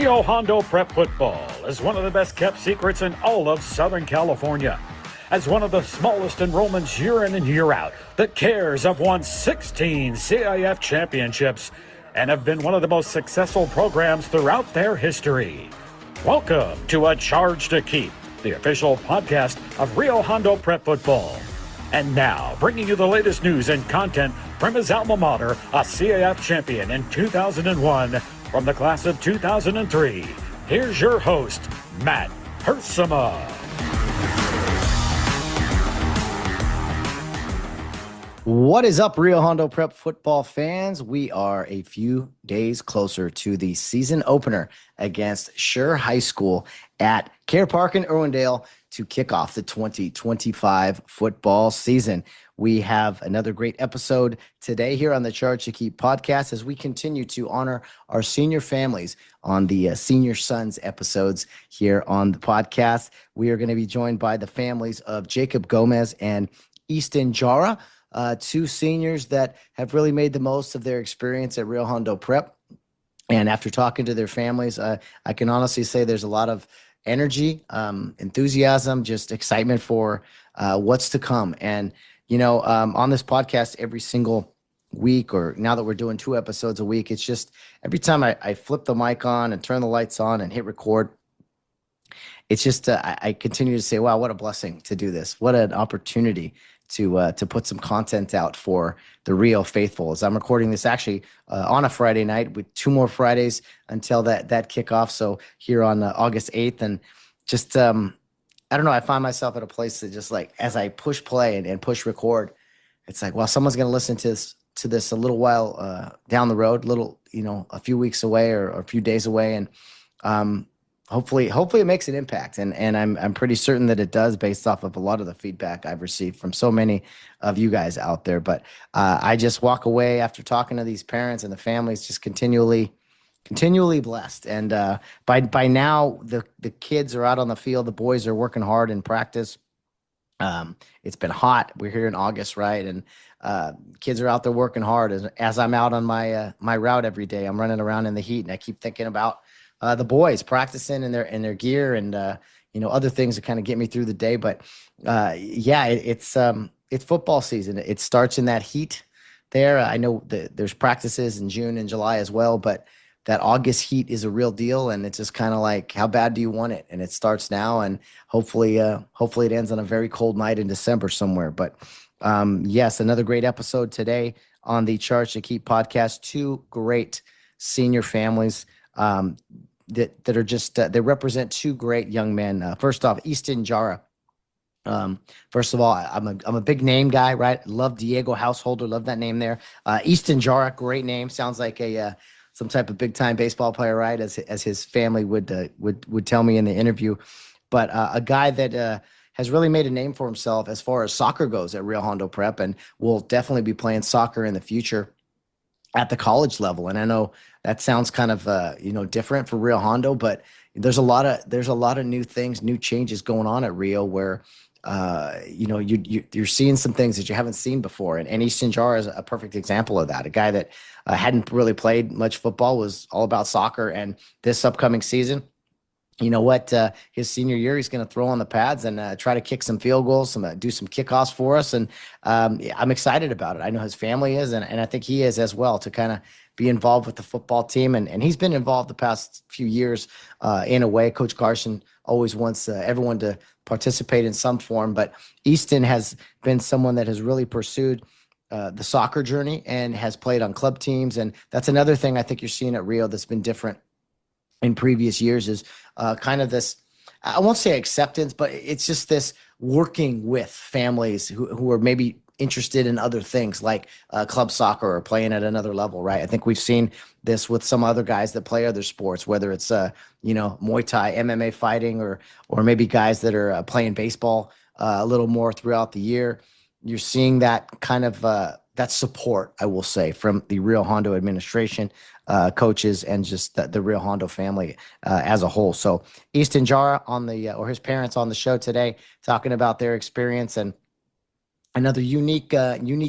Rio Hondo Prep football is one of the best kept secrets in all of Southern California. As one of the smallest enrollments year in and year out, the Cares have won 16 CIF championships and have been one of the most successful programs throughout their history. Welcome to A Charge to Keep, the official podcast of Rio Hondo Prep football. And now, bringing you the latest news and content from his alma mater, a CIF champion in 2001, from the class of 2003, here's your host, Matt Hersema. What is up, Rio Hondo Prep football fans? We are a few days closer to the season opener against Sure High School at Care Park in Irwindale to kick off the 2025 football season. We have another great episode today here on the Charge to Keep podcast as we continue to honor our senior families on the Senior Sons episodes here on the podcast. We are going to be joined by the families of Jacob Gomez and Easton Jara, two seniors that have really made the most of their experience at Rio Hondo Prep. And after talking to their families, I can honestly say there's a lot of energy, enthusiasm, just excitement for what's to come. And you know, on this podcast every single week, or now that we're doing 2 episodes a week, it's just every time I flip the mic on and turn the lights on and hit record, it's just I continue to say, wow, what a blessing to do this. What an opportunity to put some content out for the Rio faithful. As I'm recording this actually on a Friday night with 2 more Fridays until that kickoff. So here on August 8th, and just I don't know, I find myself at a place that just like, as I push play and push record, it's like, well, someone's going to listen to this a little while down the road, a few weeks away or a few days away. And hopefully it makes an impact. And I'm pretty certain that it does, based off of a lot of the feedback I've received from so many of you guys out there. But I just walk away after talking to these parents and the families, just continually blessed. And by now the kids are out on the field. The boys are working hard in practice. It's been hot. We're here in August, right? And kids are out there working hard. As I'm out on my route every day, I'm running around in the heat, and I keep thinking about the boys practicing in their gear and other things that kind of get me through the day. But it's football season. It starts in that heat there. I know that there's practices in June and July as well, but that August heat is a real deal, and it's just kind of like, how bad do you want it? And it starts now, and hopefully it ends on a very cold night in December somewhere. But yes, another great episode today on the Charge to Keep podcast. 2 great senior families that are just they represent 2 great young men. First off, Easton Jara. First of all, I'm a big name guy, right? Love Diego Householder, love that name there. Easton Jara, great name. Sounds like some type of big time baseball player, right? As his family would tell me in the interview. But a guy that has really made a name for himself as far as soccer goes at Rio Hondo Prep, and will definitely be playing soccer in the future at the college level. And I know that sounds kind of different for Rio Hondo, but there's a lot of new things, new changes going on at Rio where you're seeing some things that you haven't seen before. And Easton Jara is a perfect example of that. A guy that hadn't really played much football, was all about soccer. And this upcoming season, you know what, his senior year, he's going to throw on the pads and try to kick some field goals, do some kickoffs for us. And I'm excited about it. I know his family is, and I think he is as well, to kind of be involved with the football team. And he's been involved the past few years in a way. Coach Carson always wants everyone to participate in some form, but Easton has been someone that has really pursued the soccer journey and has played on club teams. And that's another thing I think you're seeing at Rio that's been different in previous years, is kind of this, I won't say acceptance, but it's just this working with families who are maybe interested in other things like club soccer or playing at another level, right? I think we've seen this with some other guys that play other sports, whether it's Muay Thai, MMA fighting, or maybe guys that are playing baseball a little more throughout the year. You're seeing that kind of that support, I will say, from the Rio Hondo administration, coaches, and just the Rio Hondo family as a whole. So Easton Jara or his parents on the show today, talking about their experience and another unique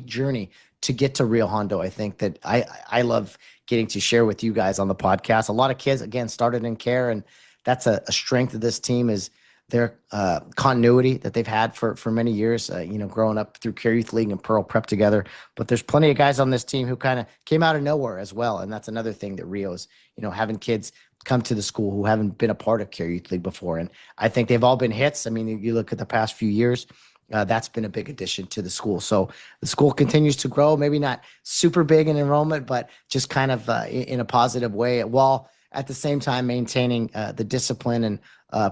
journey to get to Rio Hondo. I think that I love getting to share with you guys on the podcast. A lot of kids again started in care, and that's a strength of this team is their continuity that they've had for many years. Growing up through Care Youth League and Pearl Prep together. But there's plenty of guys on this team who kind of came out of nowhere as well, and that's another thing that Rio is having kids come to the school who haven't been a part of Care Youth League before, and I think they've all been hits. I mean, you look at the past few years. That's been a big addition to the school. So the school continues to grow, maybe not super big in enrollment, but just kind of in a positive way, while at the same time maintaining the discipline and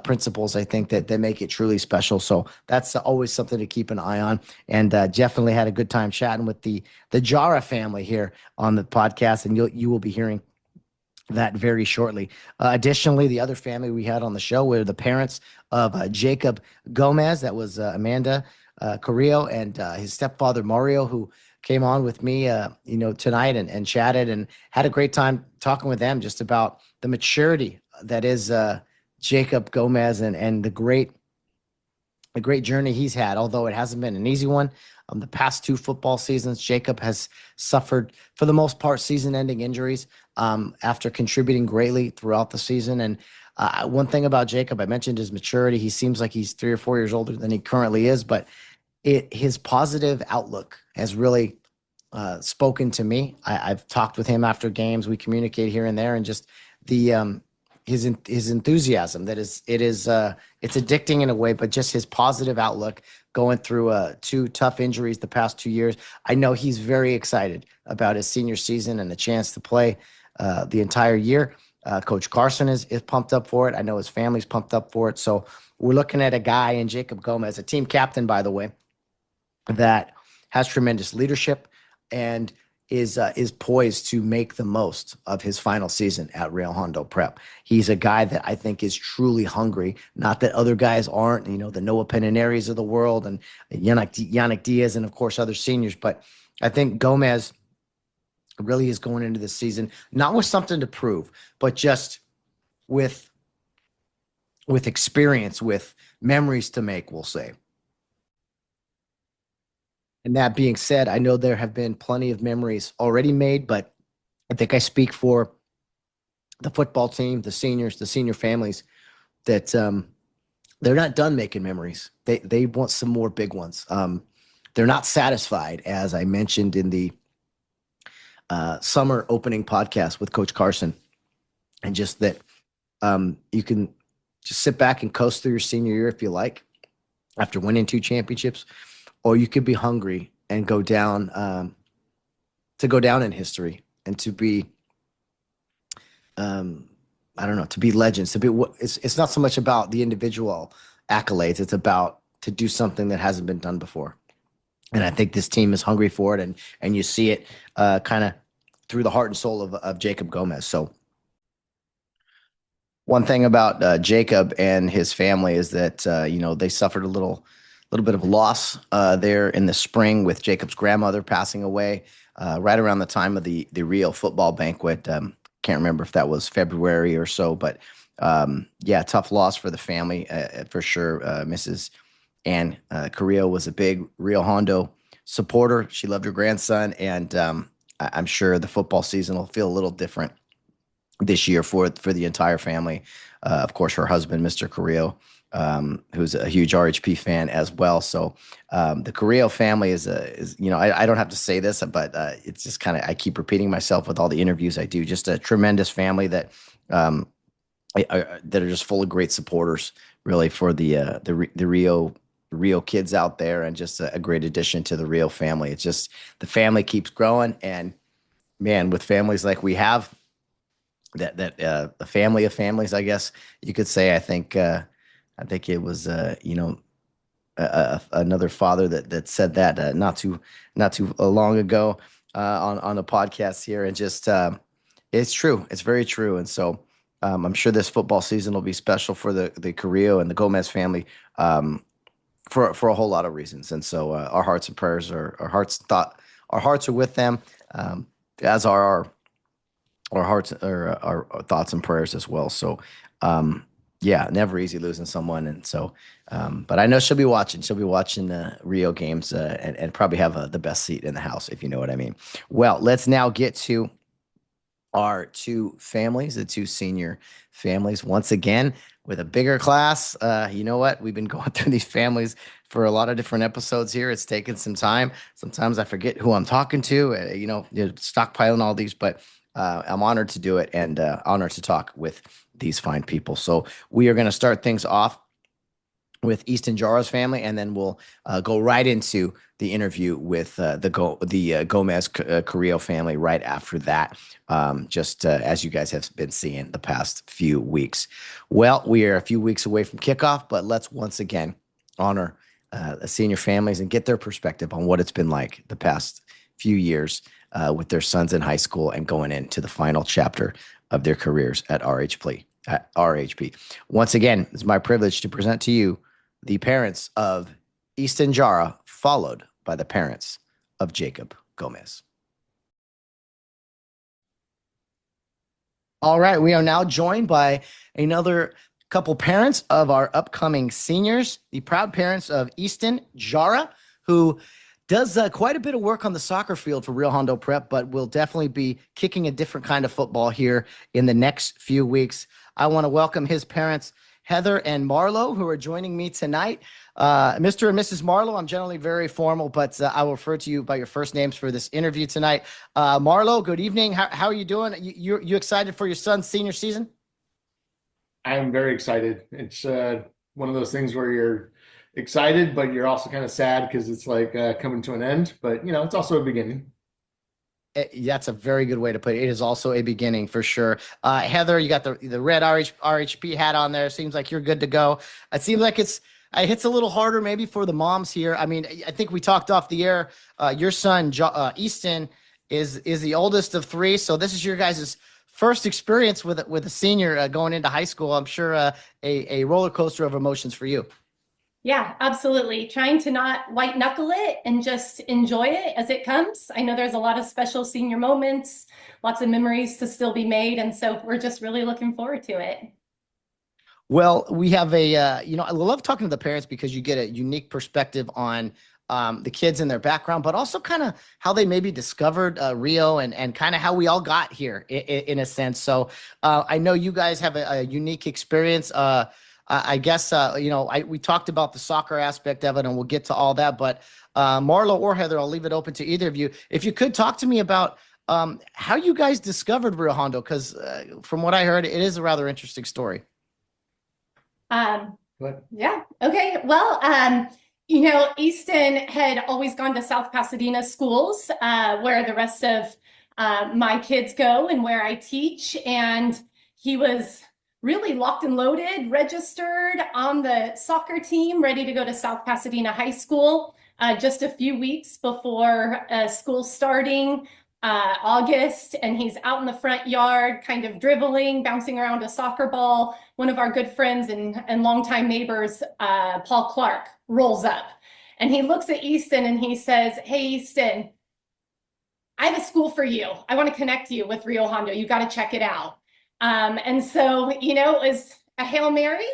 principles, I think that make it truly special. So that's always something to keep an eye on. And definitely had a good time chatting with the Jara family here on the podcast, and you will be hearing that very shortly. Additionally, the other family we had on the show were the parents of Jacob Gomez. That was Amanda Carrillo and his stepfather Mario, who came on with me, tonight and chatted and had a great time talking with them just about the maturity that is Jacob Gomez and the great journey he's had, although it hasn't been an easy one. The past two football seasons, Jacob has suffered, for the most part, season-ending injuries after contributing greatly throughout the season. And one thing about Jacob, I mentioned his maturity. He seems like he's 3 or 4 years older than he currently is, but his positive outlook has really spoken to me. I've talked with him after games. We communicate here and there, and just the his enthusiasm it's addicting in a way, but just his positive outlook going through 2 tough injuries the past 2 years. I know he's very excited about his senior season and the chance to play the entire year. Coach Carson is pumped up for it. I know his family's pumped up for it. So we're looking at a guy in Jacob Gomez, a team captain, by the way, that has tremendous leadership and is poised to make the most of his final season at Rio Hondo Prep. He's a guy that I think is truly hungry. Not that other guys aren't, the Noah Peninari's of the world and Yannick Diaz and, of course, other seniors. But I think Gomez really is going into this season, not with something to prove, but just with experience, with memories to make, we'll say. And that being said, I know there have been plenty of memories already made, but I think I speak for the football team, the seniors, the senior families, that they're not done making memories. They want some more big ones. They're not satisfied, as I mentioned in the summer opening podcast with Coach Carson, and just that you can just sit back and coast through your senior year if you like, after winning 2 championships. Or you could be hungry and go down in history and to be, to be legends. It's not so much about the individual accolades. It's about to do something that hasn't been done before. And I think this team is hungry for it, and you see it kind of through the heart and soul of Jacob Gomez. So one thing about Jacob and his family is that they suffered a little bit of loss there in the spring with Jacob's grandmother passing away right around the time of the Rio football banquet. Can't remember if that was February or so, but tough loss for the family for sure. Mrs. Ann Carrillo was a big Rio Hondo supporter. She loved her grandson, and I'm sure the football season will feel a little different this year for the entire family. Of course, her husband, Mr. Carrillo, who's a huge RHP fan as well. So the Carrillo family is I don't have to say this, but it's just kind of, I keep repeating myself with all the interviews I do. Just a tremendous family that are just full of great supporters, really, for the Rio kids out there, and just a great addition to the Rio family. It's just the family keeps growing, and man, with families like we have, that the family of families, I guess you could say. I think it was another father that said that not too long ago on a podcast here, and just it's true. It's very true. And so I'm sure this football season will be special for the Carrillo and the Gomez family for a whole lot of reasons. And so our hearts and prayers our hearts are with them, as are our hearts, or our thoughts and prayers as well. So Yeah, never easy losing someone, and so, but I know she'll be watching. She'll be watching the Rio games and probably have the best seat in the house, if you know what I mean. Well, let's now get to our two families, the two senior families, once again with a bigger class. You know what? We've been going through these families for a lot of different episodes here. It's taken some time. Sometimes I forget who I'm talking to. Stockpiling all these, but I'm honored to do it and honored to talk with these fine people. So we are going to start things off with Easton Jara's family, and then we'll go right into the interview with the Gomez Carrillo family right after that. Just as you guys have been seeing the past few weeks. Well, we are a few weeks away from kickoff, but let's once again honor the senior families and get their perspective on what it's been like the past few years with their sons in high school and going into the final chapter of their careers at RHP. Once again, it's my privilege to present to you the parents of Easton Jara, followed by the parents of Jacob Gomez. All right, we are now joined by another couple parents of our upcoming seniors, the proud parents of Easton Jara, who does quite a bit of work on the soccer field for Rio Hondo Prep, but will definitely be kicking a different kind of football here in the next few weeks. I want to welcome his parents, Heather and Marlo, who are joining me tonight. Mr. and Mrs. Marlo, I'm generally very formal, but I will refer to you by your first names for this interview tonight. Marlo, good evening. How are you doing? You excited for your son's senior season? I'm very excited. It's one of those things where you're excited, but you're also kind of sad because it's like coming to an end. But it's also a beginning. That's a very good way to put it. It is also a beginning for sure. Heather, you got the red RHP hat on there. Seems like you're good to go. It seems like it hits a little harder maybe for the moms here. I mean, I think we talked off the air. Your son, Easton, is the oldest of three. So this is your guys' first experience with a senior going into high school. I'm sure a roller coaster of emotions for you. Yeah, absolutely. Trying to not white knuckle it and just enjoy it as it comes. I know there's a lot of special senior moments, lots of memories to still be made. And so we're just really looking forward to it. Well, we have I love talking to the parents because you get a unique perspective on the kids and their background, but also kind of how they maybe discovered Rio and kind of how we all got here in a sense. So I know you guys have a unique experience. I guess, we talked about the soccer aspect of it and we'll get to all that, but Marlo or Heather, I'll leave it open to either of you. If you could talk to me about how you guys discovered Rio Hondo, because from what I heard, it is a rather interesting story. Yeah. Okay. Well, Easton had always gone to South Pasadena schools, where the rest of my kids go and where I teach. And he was really locked and loaded, registered on the soccer team, ready to go to South Pasadena High School just a few weeks before school starting. August, and he's out in the front yard, kind of dribbling, bouncing around a soccer ball. One of our good friends and longtime neighbors, Paul Clark, rolls up and he looks at Easton and he says, "Hey, Easton, I have a school for you. I want to connect you with Rio Hondo. You got to check it out." And so, it was a Hail Mary.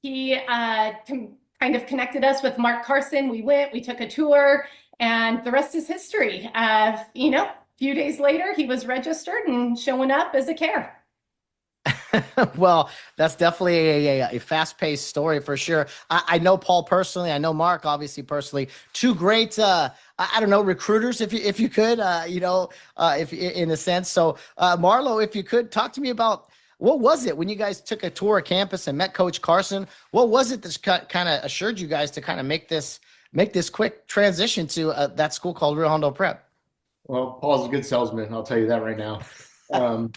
He kind of connected us with Mark Carson. We took a tour, and the rest is history. Few days later, he was registered and showing up as a care. Well, that's definitely a fast-paced story for sure. I know Paul personally. I know Mark obviously personally. Two great, I don't know, recruiters, if you could, if in a sense. So, Marlo, if you could talk to me about what was it when you guys took a tour of campus and met Coach Carson? What was it that kind of assured you guys to kind of make this quick transition to that school called Rio Hondo Prep? Well, Paul's a good salesman. I'll tell you that right now. Um,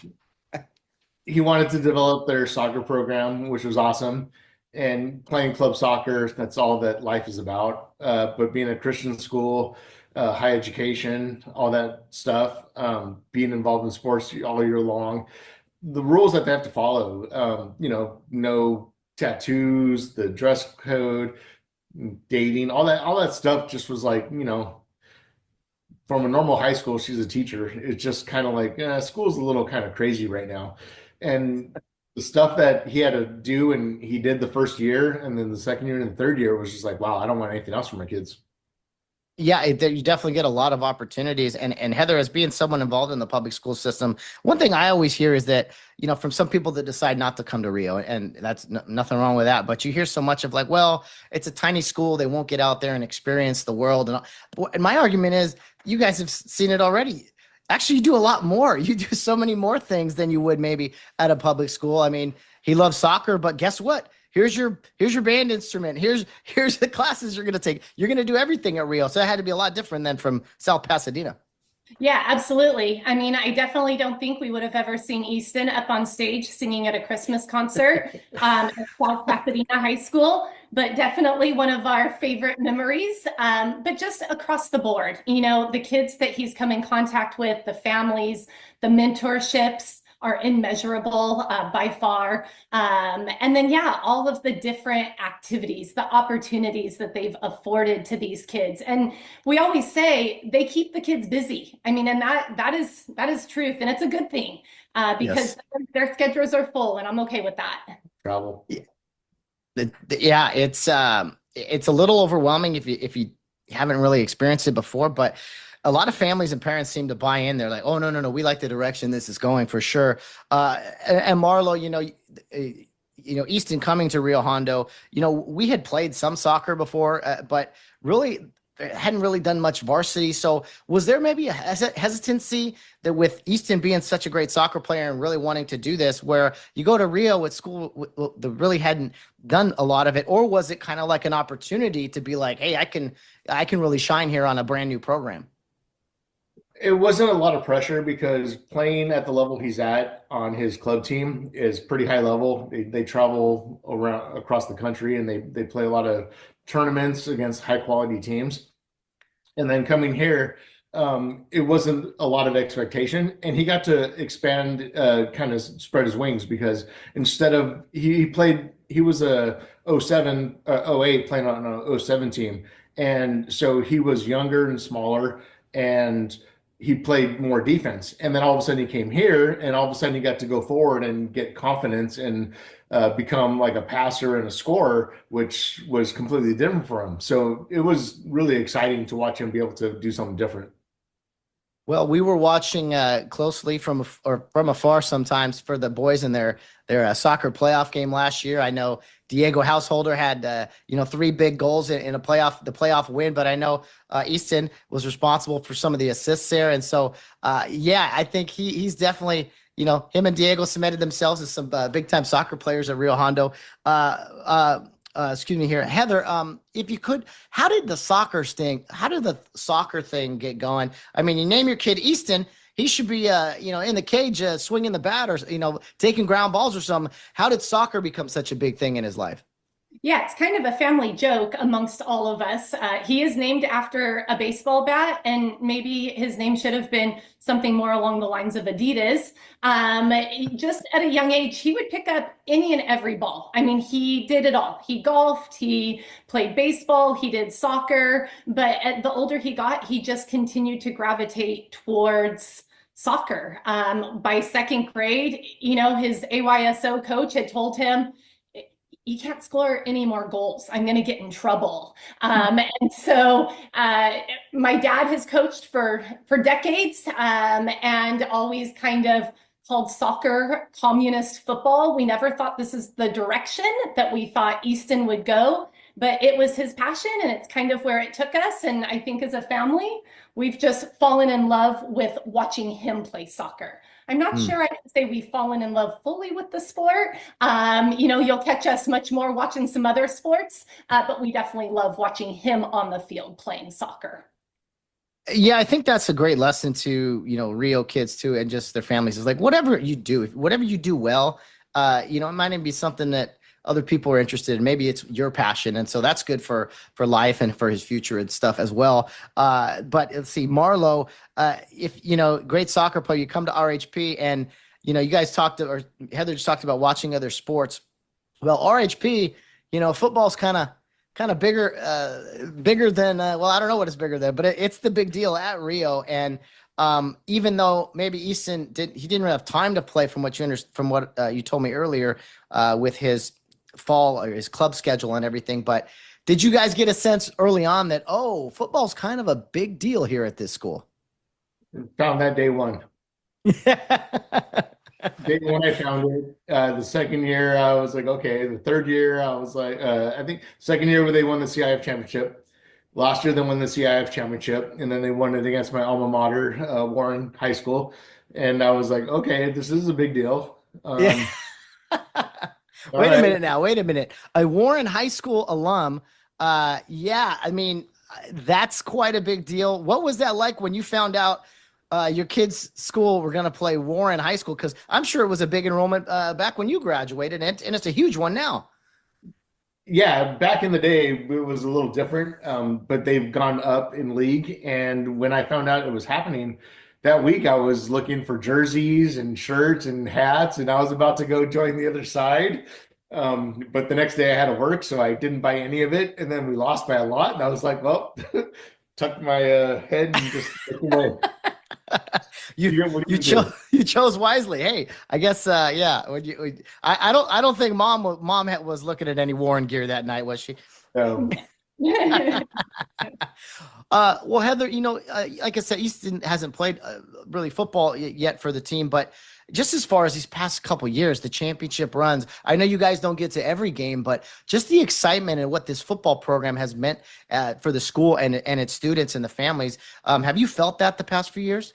he wanted to develop their soccer program, which was awesome. And playing club soccer, that's all that life is about. But being a Christian school, high education, all that stuff, being involved in sports all year long, the rules that they have to follow, no tattoos, the dress code, dating, all that stuff just was like, from a normal high school, she's a teacher. It's just kind of like school's a little kind of crazy right now. And the stuff that he had to do and he did the first year, and then the second year and the third year was just like, wow, I don't want anything else for my kids. Yeah, you definitely get a lot of opportunities. And Heather, as being someone involved in the public school system, one thing I always hear is that, from some people that decide not to come to Rio, and that's nothing wrong with that. But you hear so much of like, well, it's a tiny school. They won't get out there and experience the world. And my argument is, you guys have seen it already. Actually, you do a lot more. You do so many more things than you would maybe at a public school. I mean, he loves soccer, but guess what? Here's your band instrument. Here's the classes you're going to take. You're going to do everything at Rio. So it had to be a lot different than from South Pasadena. Yeah, absolutely. I mean, I definitely don't think we would have ever seen Easton up on stage singing at a Christmas concert at South Pasadena High School, but definitely one of our favorite memories. But just across the board, the kids that he's come in contact with, the families, the mentorships are immeasurable by far. And then, yeah, all of the different activities, the opportunities that they've afforded to these kids. And we always say they keep the kids busy. I mean, and that is truth, and it's a good thing because Yes. their schedules are full, and I'm okay with that. Travel. Yeah, it's a little overwhelming if you haven't really experienced it before, but a lot of families and parents seem to buy in. They're like, oh, no, no, no, we like the direction this is going for sure. And Marlo, Easton coming to Rio Hondo, we had played some soccer before, but really hadn't really done much varsity. So was there maybe a hesitancy that with Easton being such a great soccer player and really wanting to do this, where you go to Rio with school that really hadn't done a lot of it, or was it kind of like an opportunity to be like, hey, I can really shine here on a brand new program? It wasn't a lot of pressure because playing at the level he's at on his club team is pretty high level. They travel around across the country and they play a lot of tournaments against high quality teams. And then coming here, it wasn't a lot of expectation, and he got to expand, kind of spread his wings because instead of he was a '07, '08 playing on a '07 team, and so he was younger and smaller, and he played more defense. And then all of a sudden he came here, and all of a sudden he got to go forward and get confidence and become like a passer and a scorer, which was completely different for him. So it was really exciting to watch him be able to do something different. Well, we were watching closely or from afar sometimes for the boys in their soccer playoff game last year. I know Diego Householder had 3 big goals in the playoff win, but I know Easton was responsible for some of the assists there, and so yeah, I think he's definitely. Him and Diego cemented themselves as some big time soccer players at Rio Hondo. Excuse me here, Heather. If you could, how did the soccer thing get going? I mean, you name your kid Easton, he should be, in the cage, swinging the bat or, taking ground balls or something. How did soccer become such a big thing in his life? Yeah, it's kind of a family joke amongst all of us. He is named after a baseball bat, and maybe his name should have been something more along the lines of Adidas. Just at a young age, he would pick up any and every ball. I mean, he did it all. He golfed, he played baseball, he did soccer, but the older he got, he just continued to gravitate towards soccer. By second grade, his AYSO coach had told him, you can't score any more goals. I'm going to get in trouble. And so my dad has coached for decades and always kind of called soccer communist football. We never thought this is the direction that we thought Easton would go, but it was his passion and it's kind of where it took us. And I think as a family, we've just fallen in love with watching him play soccer. I'm not sure I can say we've fallen in love fully with the sport. You'll catch us much more watching some other sports, but we definitely love watching him on the field playing soccer. Yeah, I think that's a great lesson to, Rio kids too, and just their families. Is like whatever you do well, it might even be something that other people are interested in. Maybe it's your passion, and so that's good for life and for his future and stuff as well. But let's see, Marlo, if great soccer player, you come to RHP, and you guys or Heather just talked about watching other sports. Well, RHP, football's kind of bigger than, well, I don't know what it's bigger than, but it's the big deal at Rio. And Even though maybe he didn't really have time to play from what you told me earlier, with his fall or his club schedule and everything. But did you guys get a sense early on that, oh, football's kind of a big deal here at this school? Found that day one. Day one, I found it. The second year, I was like, okay. The third year, I was like, I think second year where they won the CIF championship. Last year, they won the CIF championship, and then they won it against my alma mater, Warren High School. And I was like, okay, this is a big deal. Yeah. All Wait a right. minute now. Wait a minute. A Warren High School alum. Yeah, I mean, that's quite a big deal. What was that like when you found out your kids' school were going to play Warren High School? Because I'm sure it was a big enrollment back when you graduated, and it's a huge one now. Yeah, back in the day, it was a little different, but they've gone up in league. And when I found out it was happening that week, I was looking for jerseys and shirts and hats, and I was about to go join the other side. But the next day I had to work, so I didn't buy any of it. And then we lost by a lot, and I was like, well, tucked my head and just looked away. You chose you chose wisely. Hey, I guess yeah. I don't think mom was looking at any Warren gear that night, was she? Um, Well, Heather, like I said, Easton hasn't played really football yet for the team, but just as far as these past couple years, the championship runs, I know you guys don't get to every game, but just the excitement and what this football program has meant for the school and its students and the families. Have you felt that the past few years?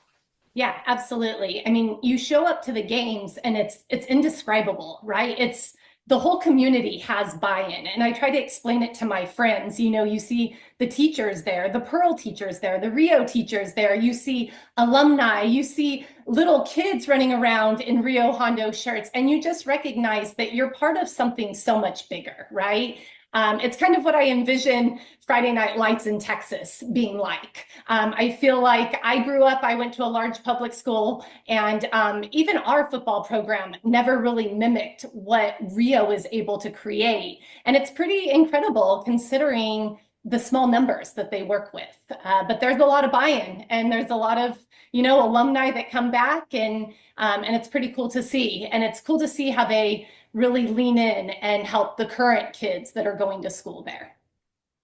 Yeah, absolutely. I mean, you show up to the games and it's indescribable, right? It's the whole community has buy-in. And I try to explain it to my friends. You see the teachers there, the Pearl teachers there, the Rio teachers there, you see alumni, you see little kids running around in Rio Hondo shirts, and you just recognize that you're part of something so much bigger, right? It's kind of what I envision Friday Night Lights in Texas being like. I feel like I grew up, I went to a large public school, and even our football program never really mimicked what Rio is able to create. And it's pretty incredible considering the small numbers that they work with. But there's a lot of buy-in, and there's a lot of alumni that come back, and it's pretty cool to see. And it's cool to see how they really lean in and help the current kids that are going to school there.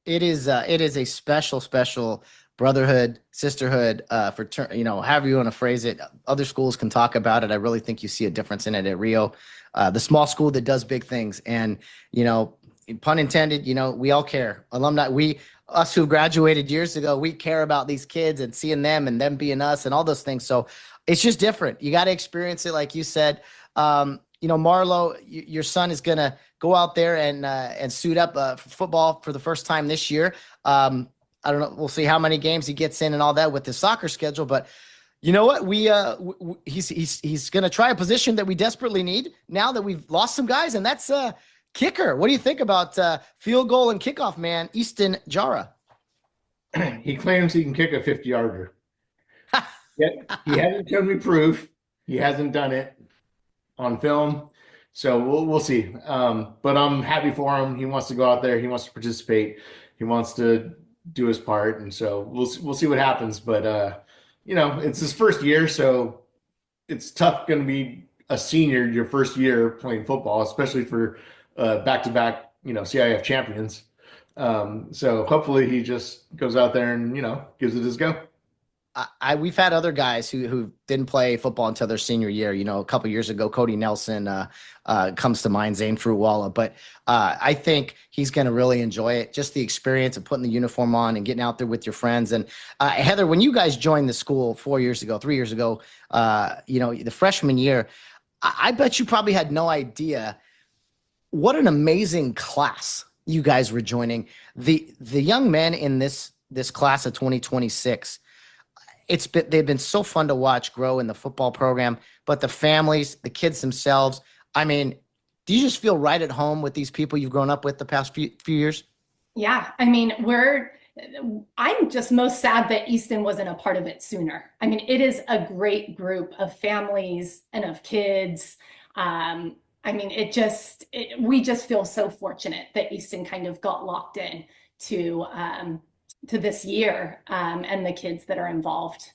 It is a special brotherhood, sisterhood, however you want to phrase it. Other schools can talk about it. I really think you see a difference in it at Rio, the small school that does big things. And pun intended, we all care. Alumni, us who graduated years ago, we care about these kids and seeing them and them being us and all those things. So it's just different. You got to experience it, like you said. Marlo, your son is going to go out there and suit up for football for the first time this year. I don't know. We'll see how many games he gets in and all that with the soccer schedule. But you know what? He's going to try a position that we desperately need now that we've lost some guys, and that's kicker. What do you think about field goal and kickoff man, Easton Jara? he claims he can kick a 50-yarder. Yet he hasn't shown me proof. He hasn't done it on film, so we'll see. But I'm happy for him. He wants to go out there. He wants to participate. He wants to do his part, and so we'll see what happens. But it's his first year, so it's tough going to be a senior your first year playing football, especially for back-to-back CIF champions. So hopefully he just goes out there and gives it his go. We've had other guys who didn't play football until their senior year. A couple years ago, Cody Nelson comes to mind, Zane Fruwala. But I think he's going to really enjoy it, just the experience of putting the uniform on and getting out there with your friends. And Heather, when you guys joined the school 3 years ago, the freshman year, I bet you probably had no idea what an amazing class you guys were joining. The young men in this class of 2026. They've been so fun to watch grow in the football program, but the families, the kids themselves. I mean, do you just feel right at home with these people you've grown up with the past few years? Yeah, I mean, I'm just most sad that Easton wasn't a part of it sooner. I mean, it is a great group of families and of kids. I mean, we just feel so fortunate that Easton kind of got locked in to this year, and the kids that are involved.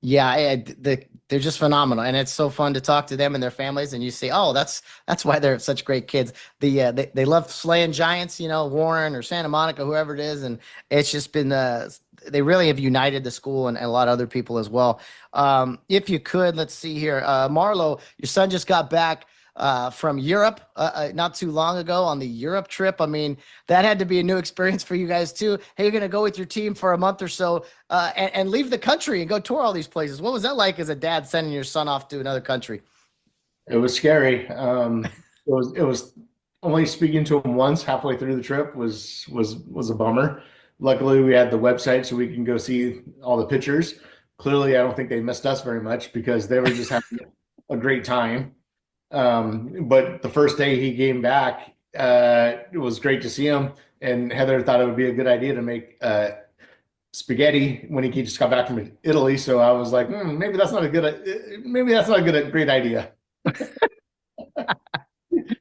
Yeah, they're just phenomenal, and it's so fun to talk to them and their families. And you say, "Oh, that's why they're such great kids." They love slaying giants, Warren or Santa Monica, whoever it is, and it's just been they really have united the school and a lot of other people as well. If you could, let's see here, Marlo, your son just got back from Europe not too long ago on the Europe trip. I mean, that had to be a new experience for you guys too. Hey, you're going to go with your team for a month or so and leave the country and go tour all these places. What was that like as a dad sending your son off to another country? It was scary. It was only speaking to him once halfway through the trip was a bummer. Luckily, we had the website so we can go see all the pictures. Clearly, I don't think they missed us very much because they were just having a great time. But the first day he came back, it was great to see him. And Heather thought it would be a good idea to make spaghetti when he just got back from Italy. So I was like, maybe that's not a great idea.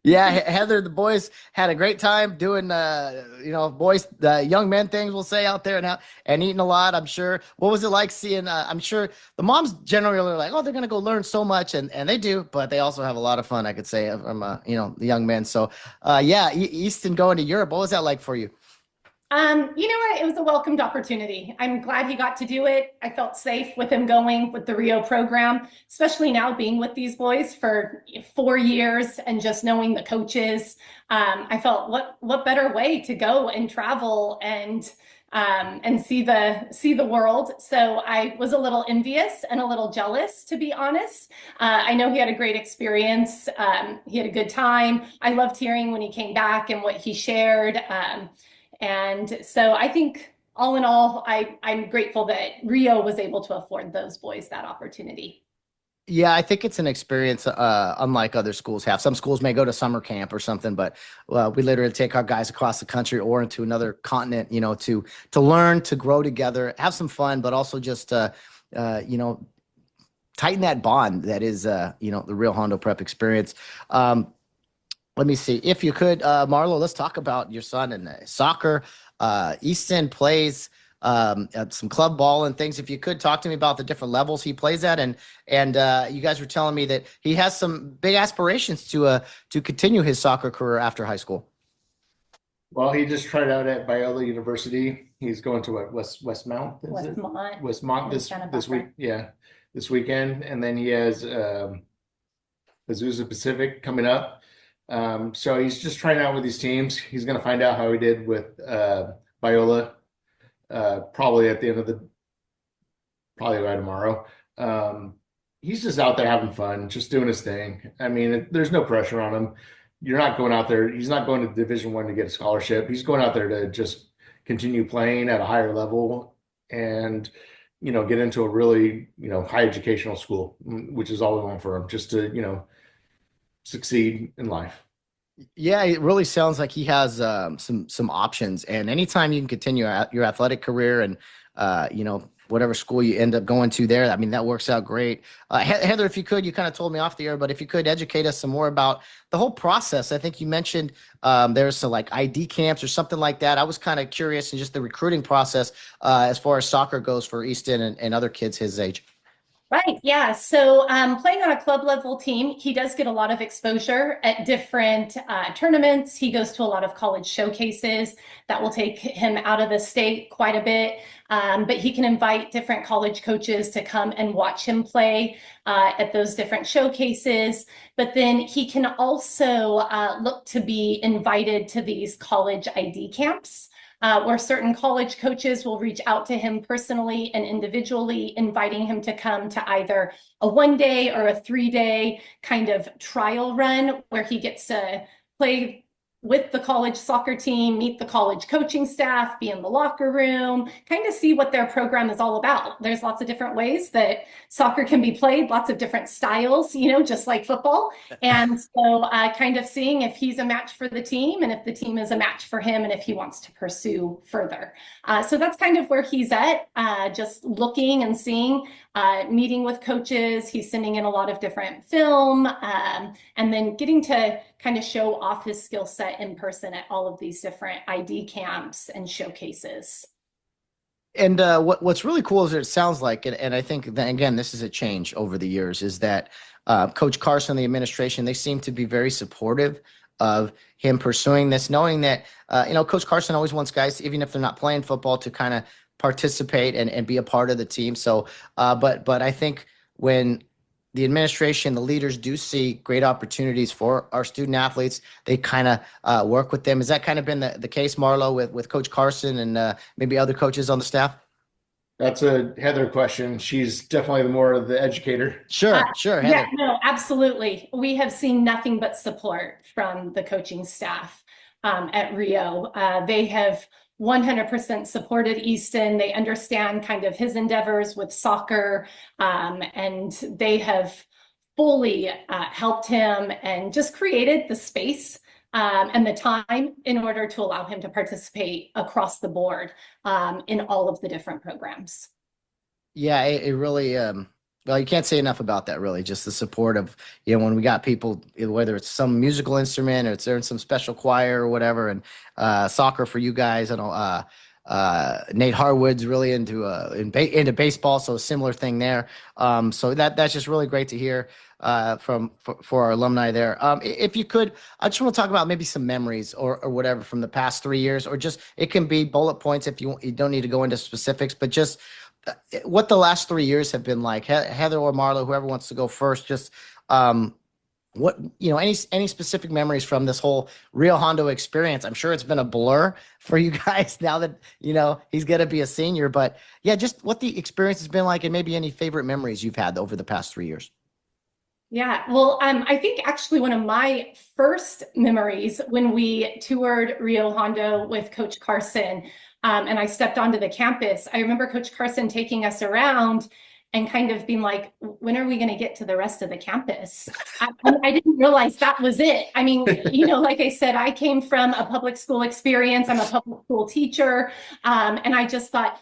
Yeah, Heather, the boys had a great time doing, boys, young men things we'll say out there and eating a lot. I'm sure. What was it like seeing? I'm sure the moms generally are like, oh, they're gonna go learn so much, and they do, but they also have a lot of fun. I could say from the young men. So, yeah, Easton going to Europe. What was that like for you? You know what? It was a welcomed opportunity. I'm glad he got to do it. I felt safe with him going with the Rio program, especially now being with these boys for 4 years and just knowing the coaches. I felt what better way to go and travel and see the world. So I was a little envious and a little jealous, to be honest. I know he had a great experience. He had a good time. I loved hearing when he came back and what he shared. And so I think all in all, I'm grateful that Rio was able to afford those boys that opportunity. Yeah, I think it's an experience unlike other schools have. Some schools may go to summer camp or something, but we literally take our guys across the country or into another continent, to learn, to grow together, have some fun, but also just you know, tighten that bond that is the Real Hondo Prep experience. Let me see. If you could, Marlo, let's talk about your son and soccer. Easton plays at some club ball and things. If you could talk to me about the different levels he plays at, and you guys were telling me that he has some big aspirations to continue his soccer career after high school. Well, he just tried out at Biola University. He's going to what, Westmount, is it? Westmont Westmont and this Santa this week, Barbara. yeah, this weekend, and then he has Azusa Pacific coming up. So he's just trying out with these teams. He's going to find out how he did with Biola probably at the end of the probably by tomorrow. Um, he's just out there having fun, just doing his thing. I mean, there's no pressure on him. You're not going out there. He's not going to Division 1 to get a scholarship. He's going out there to just continue playing at a higher level and get into a really high educational school, which is all we want for him, just to succeed in life. Yeah, it really sounds like he has some options, and anytime you can continue your athletic career and whatever school you end up going to there, I mean that works out great. Heather, if you could, you kind of told me off the air, but if you could educate us some more about the whole process. I think you mentioned there's some like ID camps or something like that. I was kind of curious in just the recruiting process as far as soccer goes for Easton and other kids his age. Right, yeah. So playing on a club level team, he does get a lot of exposure at different tournaments. He goes to a lot of college showcases that will take him out of the state quite a bit. But he can invite different college coaches to come and watch him play at those different showcases. But then he can also look to be invited to these college ID camps where certain college coaches will reach out to him personally and individually, inviting him to come to either a 1 day or a 3 day kind of trial run where he gets to play with the college soccer team, meet the college coaching staff, be in the locker room, kind of see what their program is all about. There's lots of different ways that soccer can be played, lots of different styles, just like football. And so kind of seeing if he's a match for the team and if the team is a match for him and if he wants to pursue further. So that's kind of where he's at, just looking and seeing, meeting with coaches. He's sending in a lot of different film and then getting to kind of show off his skill set in person at all of these different ID camps and showcases. And what's really cool is it sounds like, and I think that, again, this is a change over the years, is that Coach Carson, the administration, they seem to be very supportive of him pursuing this, knowing that Coach Carson always wants guys, even if they're not playing football, to kind of participate and be a part of the team. So, but I think when the administration, the leaders do see great opportunities for our student athletes, they kind of work with them. Has that kind of been the case, Marlo, with Coach Carson and maybe other coaches on the staff? That's a Heather question. She's definitely the more of the educator. Sure, Yeah, Heather. no, absolutely. We have seen nothing but support from the coaching staff at Rio. They have 100% supported Easton. They understand kind of his endeavors with soccer, and they have fully helped him and just created the space and the time in order to allow him to participate across the board in all of the different programs. Yeah, it really well, you can't say enough about that, really. Just the support of, when we got people, whether it's some musical instrument or it's there in some special choir or whatever, and soccer for you guys. I know Nate Harwood's really into baseball, so a similar thing there. So that's just really great to hear for our alumni there. If you could, I just want to talk about maybe some memories or whatever from the past 3 years, or just it can be bullet points if you don't need to go into specifics, but just what the last 3 years have been like. Heather or Marlo, whoever wants to go first, just what any specific memories from this whole Rio Hondo experience. I'm sure it's been a blur for you guys now that he's going to be a senior, but yeah, just what the experience has been like, and maybe any favorite memories you've had over the past 3 years. Yeah, well, I think actually one of my first memories when we toured Rio Hondo with Coach Carson, and I stepped onto the campus, I remember Coach Carson taking us around and kind of being like, when are we going to get to the rest of the campus? I didn't realize that was it. I mean, like I said, I came from a public school experience. I'm a public school teacher. And I just thought,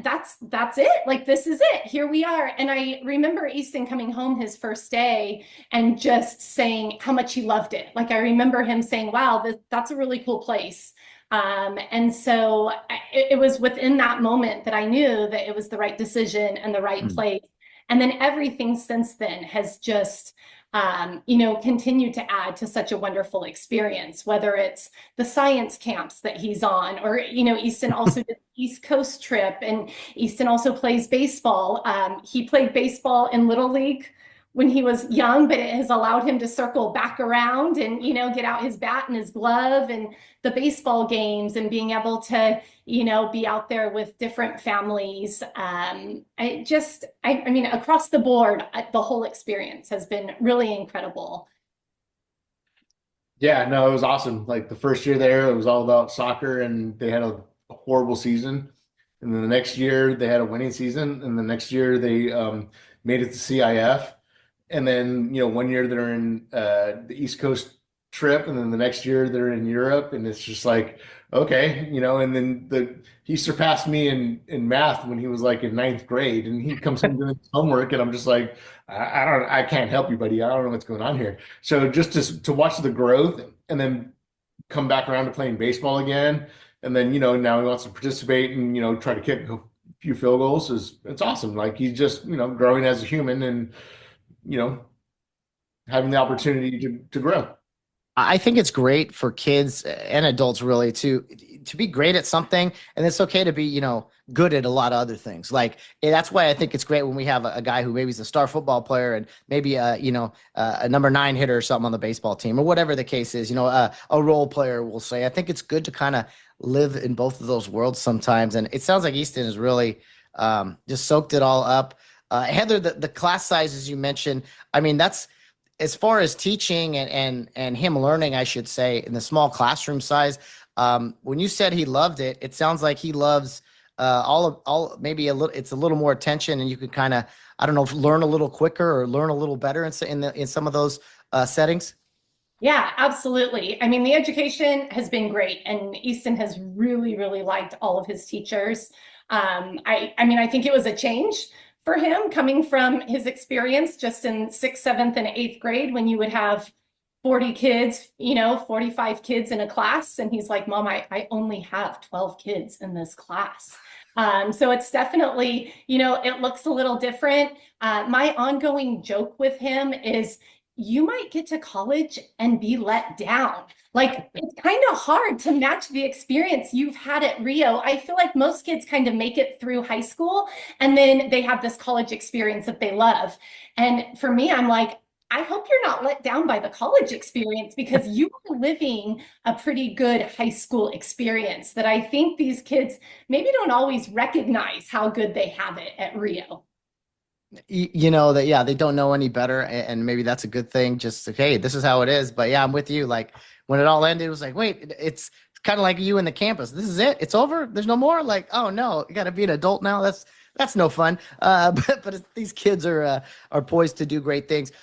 that's it. Like, this is it. Here we are. And I remember Easton coming home his first day and just saying how much he loved it. Like, I remember him saying, wow, that's a really cool place. And so it was within that moment that I knew that it was the right decision and the right place. And then everything since then has just continue to add to such a wonderful experience, whether it's the science camps that he's on, or, Easton also did the East Coast trip, and Easton also plays baseball. He played baseball in Little League when he was young, but it has allowed him to circle back around and, get out his bat and his glove and the baseball games and being able to, be out there with different families. I mean, across the board, the whole experience has been really incredible. Yeah, no, it was awesome. Like the first year there, it was all about soccer, and they had a horrible season. And then the next year, they had a winning season. And the next year, they made it to CIF. And then, one year they're in the East Coast trip, and then the next year they're in Europe, and it's just like, okay, and then he surpassed me in math when he was like in ninth grade, and he comes home doing his homework, and I'm just like, I can't help you, buddy. I don't know what's going on here. So just to watch the growth, and then come back around to playing baseball again, and then now he wants to participate and try to kick a few field goals, it's awesome. Like he's just growing as a human, and you know, having the opportunity to grow. I think it's great for kids and adults, really, to be great at something, and it's okay to be good at a lot of other things. Like that's why I think it's great when we have a guy who maybe is a star football player and maybe a number 9 hitter or something on the baseball team, or whatever the case is. A role player, we'll say. I think it's good to kind of live in both of those worlds sometimes, and it sounds like Easton has really just soaked it all up. Heather, the class sizes you mentioned, I mean, that's as far as teaching and him learning, I should say, in the small classroom size. When you said he loved it, it sounds like he loves all maybe a little. It's a little more attention, and you could kind of, I don't know, learn a little quicker or learn a little better in some of those settings. Yeah, absolutely. I mean, the education has been great, and Easton has really, really liked all of his teachers. I mean, I think it was a change for him coming from his experience just in 6th, 7th, and 8th grade, when you would have 40 kids, 45 kids in a class. And he's like, Mom, I only have 12 kids in this class. So it's definitely, it looks a little different. My ongoing joke with him is you might get to college and be let down. Like, it's kind of hard to match the experience you've had at Rio. I feel like most kids kind of make it through high school and then they have this college experience that they love. And for me, I'm like, I hope you're not let down by the college experience because you are living a pretty good high school experience that I think these kids maybe don't always recognize how good they have it at Rio. That, yeah, they don't know any better, and maybe that's a good thing. Just okay, this is how it is. But yeah, I'm with you. Like when it all ended, it was like, wait, it's kind of like you in the campus. This is it. It's over. There's no more. Like, oh no, you got to be an adult now. That's no fun. But these kids are poised to do great things.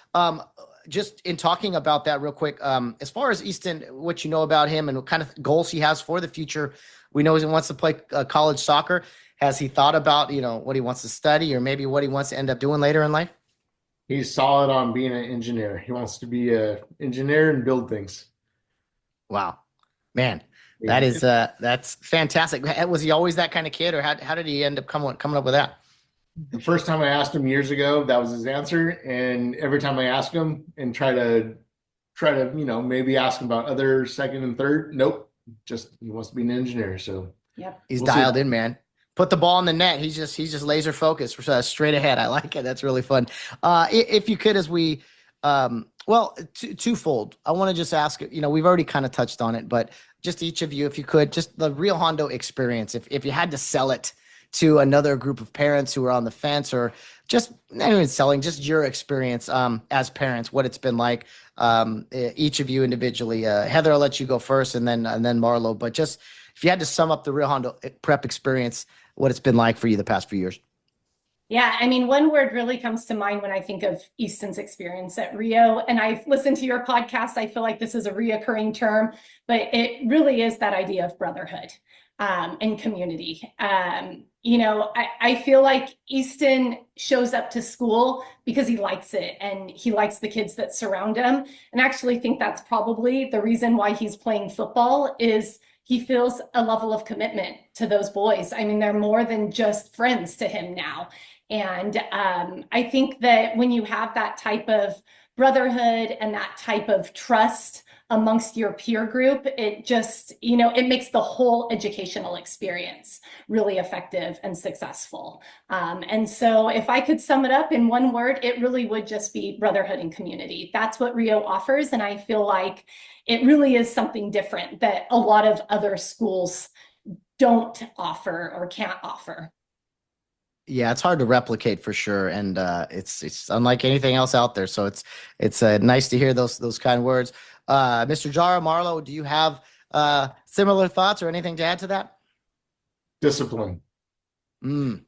Just in talking about that real quick, as far as Easton, what you know about him and what kind of goals he has for the future, we know he wants to play college soccer. Has he thought about, what he wants to study or maybe what he wants to end up doing later in life? He's solid on being an engineer. He wants to be an engineer and build things. Wow, man, Yeah. that's fantastic. Was he always that kind of kid, or how did he end up coming up with that? The first time I asked him years ago, that was his answer. And every time I ask him and try to, maybe ask him about other second and third, nope. Just he wants to be an engineer. So Yep. He's we'll dialed see. in, man. Put the ball in the net. He's just laser focused, straight ahead. I like it. That's really fun. If you could, as we, twofold. I want to just ask. We've already kind of touched on it, but just each of you, if you could, just the Rio Hondo experience. If you had to sell it to another group of parents who are on the fence, or just not even selling, just your experience as parents, what it's been like. Each of you individually. Heather, I'll let you go first, and then Marlo. But just if you had to sum up the Rio Hondo prep experience, what it's been like for you the past few years. Yeah, I mean, one word really comes to mind when I think of Easton's experience at Rio. And I've listened to your podcast. I feel like this is a reoccurring term, but it really is that idea of brotherhood and community. I feel like Easton shows up to school because he likes it and he likes the kids that surround him. And I actually think that's probably the reason why he's playing football is he feels a level of commitment to those boys. I mean, they're more than just friends to him now. And I think that when you have that type of brotherhood and that type of trust amongst your peer group, it just, it makes the whole educational experience really effective and successful. And so if I could sum it up in one word, it really would just be brotherhood and community. That's what Rio offers. And I feel like it really is something different that a lot of other schools don't offer or can't offer. Yeah, it's hard to replicate for sure, and it's unlike anything else out there. So it's nice to hear those kind of words. Mr. Jara, Marlo, do you have similar thoughts or anything to add to that? Discipline. Mm.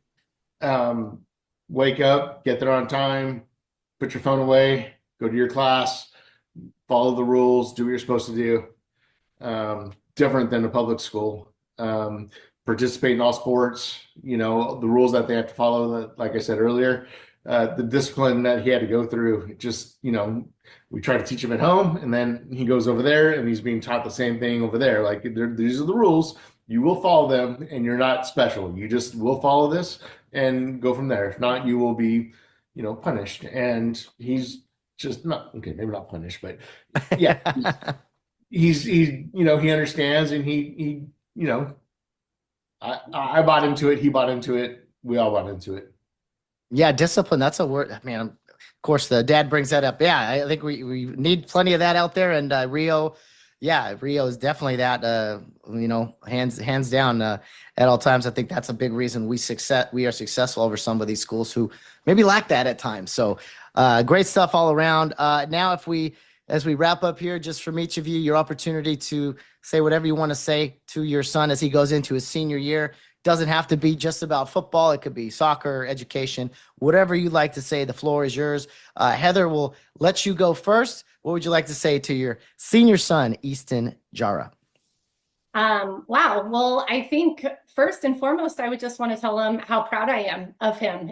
Wake up, get there on time, put your phone away, go to your class, follow the rules, do what you're supposed to do. Different than a public school. Participate in all sports, the rules that they have to follow, like I said earlier, the discipline that he had to go through, just, we try to teach him at home and then he goes over there and he's being taught the same thing over there. Like these are the rules. You will follow them and you're not special. You just will follow this and go from there. If not, you will be, punished. And he's just not, okay, maybe not punished, but yeah, he understands and I bought into it. He bought into it. We all bought into it. Yeah, discipline. That's a word. I mean, of course, the dad brings that up. Yeah, I think we need plenty of that out there. And Rio, yeah, Rio is definitely that. Hands down at all times. I think that's a big reason we are successful over some of these schools who maybe lack that at times. So great stuff all around. Now, as we wrap up here, just from each of you, your opportunity to say whatever you want to say to your son as he goes into his senior year. Doesn't have to be just about football. It could be soccer, education, whatever you'd like to say. The floor is yours. Heather will let you go first. What would you like to say to your senior son, Easton Jara? Wow. Well, I think first and foremost, I would just want to tell him how proud I am of him.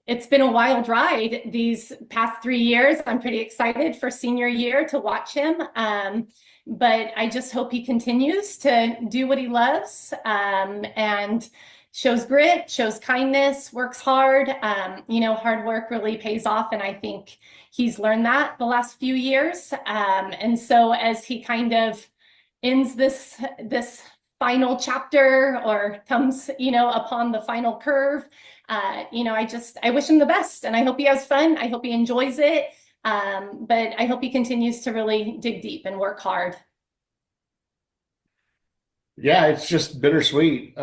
it's been a wild ride these past 3 years. I'm pretty excited for senior year to watch him. But I just hope he continues to do what he loves, and shows grit, shows kindness, works hard. Hard work really pays off. And I think he's learned that the last few years. And so as he kind of ends this final chapter, or comes, upon the final curve, I wish him the best, and I hope he has fun. I hope he enjoys it. But I hope he continues to really dig deep and work hard. Yeah, it's just bittersweet.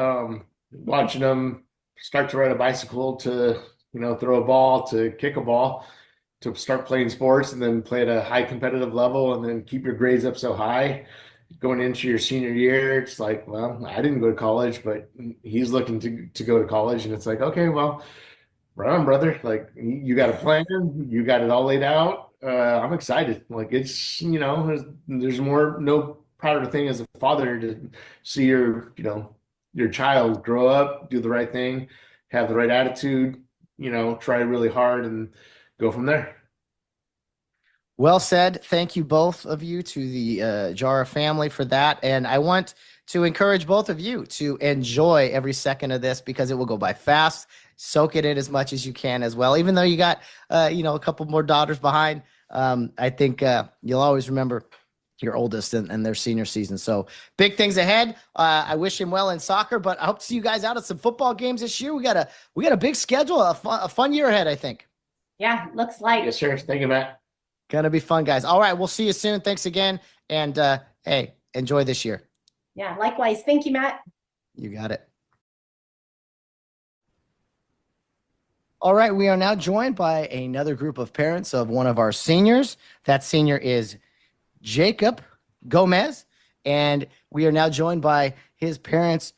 Watching him start to ride a bicycle, to, throw a ball, to kick a ball, to start playing sports, and then play at a high competitive level, and then keep your grades up so high going into your senior year. It's like, well, I didn't go to college, but he's looking to go to college. And it's like, okay, well, right on, brother. Like, you got a plan, you got it all laid out. I'm excited. Like, it's, there's no prouder thing as a father to see your child grow up, do the right thing, have the right attitude, try really hard and go from there. Well said. Thank you, both of you, to the Jara family for that. And I want to encourage both of you to enjoy every second of this, because it will go by fast. Soak it in as much as you can as well. Even though you got, a couple more daughters behind, I think you'll always remember your oldest and their senior season. So big things ahead. I wish him well in soccer, but I hope to see you guys out at some football games this year. We got a big schedule, a fun year ahead, I think. Yeah, looks like. Yes, sir. Thank you, Matt. Gonna be fun, guys. All right, we'll see you soon. Thanks again. And hey, enjoy this year. Yeah, likewise. Thank you, Matt. You got it. All right, we are now joined by another group of parents of one of our seniors. That senior is Jacob Gomez, and we are now joined by his parents,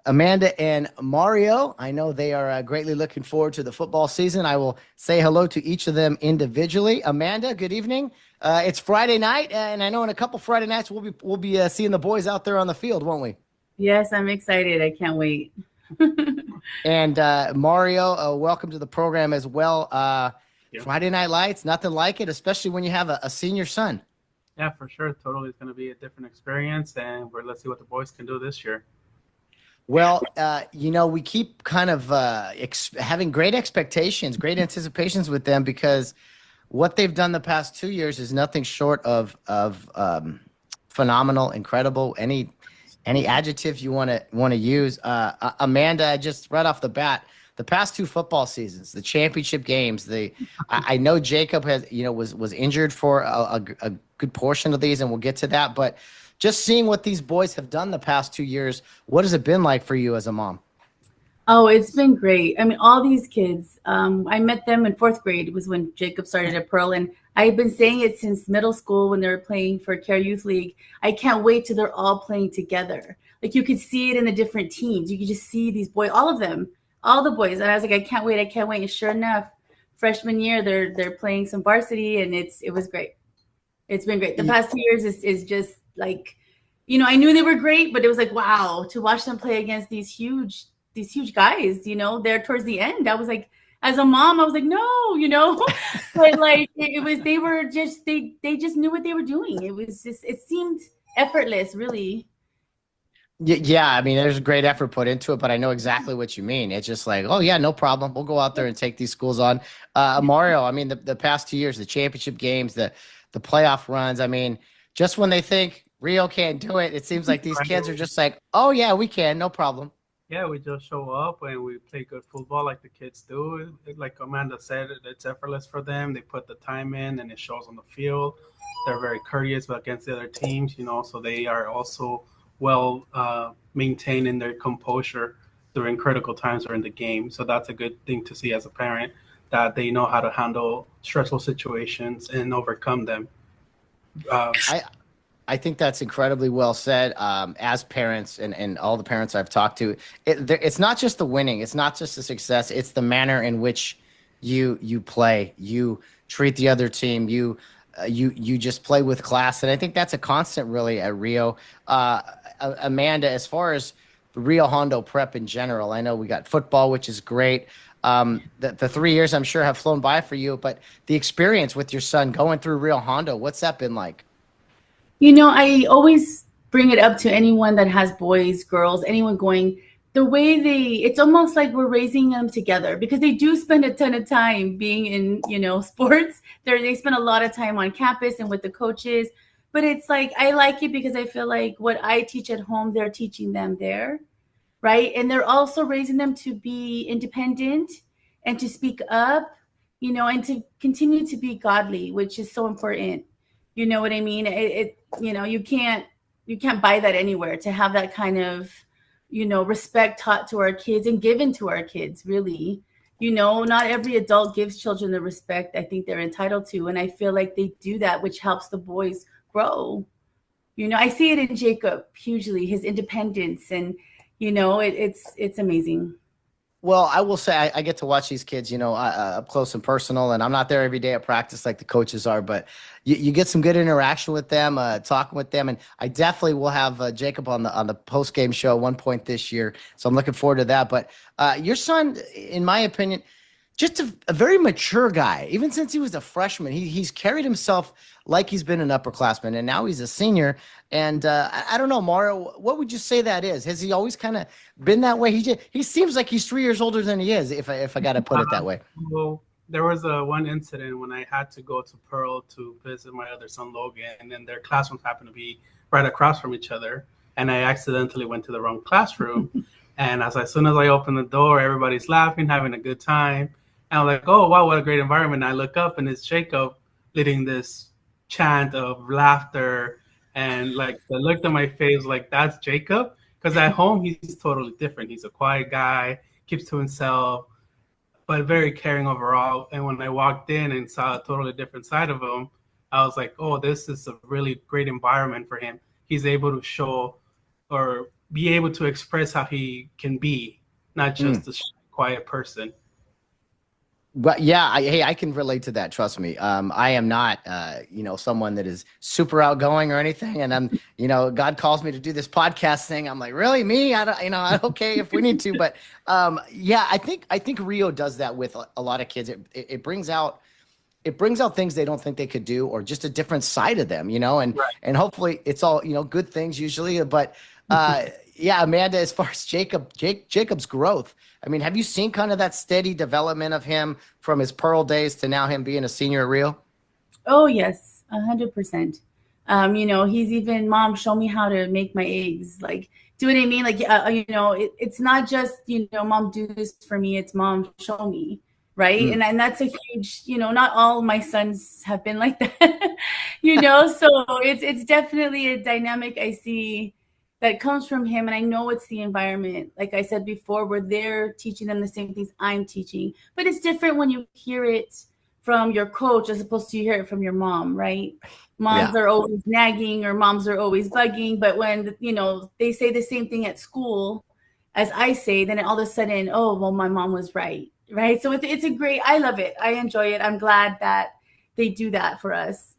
Amanda and Mario. I know they are greatly looking forward to the football season. I will say hello to each of them individually. Amanda, good evening. It's Friday night, and I know in a couple Friday nights we'll be seeing the boys out there on the field, won't we? Yes, I'm excited. I can't wait. And Mario, welcome to the program as well. Yep. Friday Night Lights, nothing like it, especially when you have a senior son. Yeah, for sure. Totally. It's going to be a different experience, and let's see what the boys can do this year. Well, we keep kind of having great expectations, great anticipations with them, because what they've done the past 2 years is nothing short of phenomenal, incredible. Any adjective you want to use. Amanda, just right off the bat, the past two football seasons, the championship games, I know Jacob has was injured for a good portion of these, and we'll get to that, but just seeing what these boys have done the past 2 years, what has it been like for you as a mom? Oh, it's been great. I mean, all these kids, I met them in fourth grade was when Jacob started at Pearl, and I've been saying it since middle school when they were playing for Care Youth League. I can't wait till they're all playing together. Like, you could see it in the different teams. You could just see these boys, all of them, all the boys. And I was like, I can't wait. And sure enough, freshman year, they're playing some varsity, and it was great. It's been great. The past 2 years is just like, I knew they were great, but it was like, wow, to watch them play against these huge guys, there towards the end. I was like, as a mom, I was like, no, but like they just knew what they were doing. It seemed effortless, really. Yeah, I mean, there's a great effort put into it, but I know exactly what you mean. It's just like, oh yeah, no problem. We'll go out there and take these schools on. Mario, I mean, the past 2 years, the championship games, the playoff runs. I mean, just when they think Rio can't do it, it seems like these kids are just like, oh yeah, we can, no problem. Yeah, we just show up and we play good football like the kids do. Like Amanda said, it's effortless for them. They put the time in and it shows on the field. They're very courteous against the other teams, so they are also well maintained in their composure during critical times during the game. So that's a good thing to see as a parent, that they know how to handle stressful situations and overcome them. I think that's incredibly well said. As parents and all the parents I've talked to, it's not just the winning, it's not just the success, it's the manner in which you play, you treat the other team, you just play with class, and I think that's a constant really at Rio. Amanda, as far as Rio Hondo Prep in general, I know we got football, which is great. The 3 years I'm sure have flown by for you, but the experience with your son going through Rio Hondo, what's that been like? I always bring it up to anyone that has boys, girls, anyone going, the way it's almost like we're raising them together because they do spend a ton of time being in, sports. They spend a lot of time on campus and with the coaches. But it's like, I like it because I feel like what I teach at home, they're teaching them there, right? And they're also raising them to be independent and to speak up, and to continue to be godly, which is so important. You know what I mean? You can't buy that anywhere, to have that kind of, respect taught to our kids and given to our kids, really. Not every adult gives children the respect I think they're entitled to. And I feel like they do that, which helps the boys grow. I see it in Jacob hugely, his independence, and it's amazing. Well, I will say I get to watch these kids, up close and personal, and I'm not there every day at practice like the coaches are, but you get some good interaction with them, talking with them, and I definitely will have Jacob on the post game show at one point this year, so I'm looking forward to that. But your son, in my opinion, just a very mature guy. Even since he was a freshman, he's carried himself like he's been an upperclassman, and now he's a senior. And I don't know, Mario, what would you say that is? Has he always kind of been that way? He seems like he's 3 years older than he is, if I got to put it that way. Well, there was one incident when I had to go to Pearl to visit my other son, Logan, and then their classrooms happened to be right across from each other. And I accidentally went to the wrong classroom. And as soon as I opened the door, everybody's laughing, having a good time. And I'm like, oh, wow, what a great environment. And I look up and it's Jacob leading this chant of laughter. And like, I looked at my face like, that's Jacob. Because at home, he's totally different. He's a quiet guy, keeps to himself, but very caring overall. And when I walked in and saw a totally different side of him, I was like, oh, this is a really great environment for him. He's able to show or be able to express how he can be, not just a quiet person. But yeah, I can relate to that. Trust me. I am not, someone that is super outgoing or anything. And I'm, God calls me to do this podcast thing. I'm like, really, me? I don't, okay, if we need to. But yeah, I think Rio does that with a lot of kids. It brings out things they don't think they could do, or just a different side of them, and Right. and hopefully it's all good things usually. But yeah, Amanda, as far as Jacob's growth, I mean, have you seen kind of that steady development of him from his Pearl days to now him being a senior at Rio? Oh yes, 100%. He's even, Mom, show me how to make my eggs. Like, do what I mean? Like, it's not just, Mom, do this for me. It's Mom, show me. Right. And that's a huge, not all my sons have been like that, so it's definitely a dynamic I see that comes from him. And I know it's the environment. Like I said before, we're there teaching them the same things I'm teaching, but it's different when you hear it from your coach as opposed to you hear it from your mom, right? Moms are always nagging or moms are always bugging. But when, they say the same thing at school as I say, then all of a sudden, oh, well, my mom was right. Right. So it's a great, I love it. I enjoy it. I'm glad that they do that for us.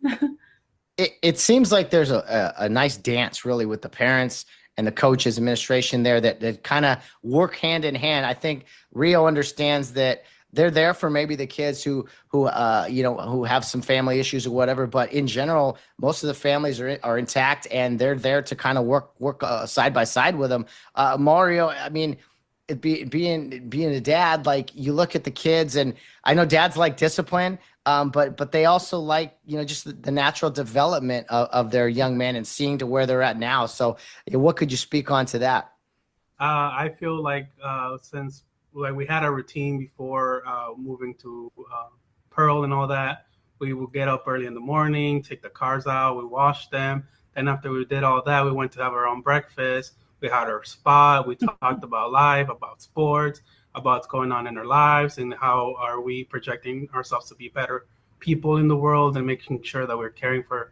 It seems like there's a nice dance really with the parents and the coaches, administration there that kind of work hand in hand. I think Rio understands that they're there for maybe the kids who have some family issues or whatever, but in general, most of the families are intact and they're there to kind of work side by side with them. Mario, I mean, being a dad, like you look at the kids, and I know dads like discipline, but they also like just the natural development of their young men and seeing to where they're at now. So what could you speak on to that? I feel like since we had a routine before moving to Pearl and all that, we would get up early in the morning, take the cars out, we washed them. Then after we did all that, we went to have our own breakfast. We had our spot. We talked about life, about sports, about what's going on in our lives, and how are we projecting ourselves to be better people in the world, and making sure that we're caring for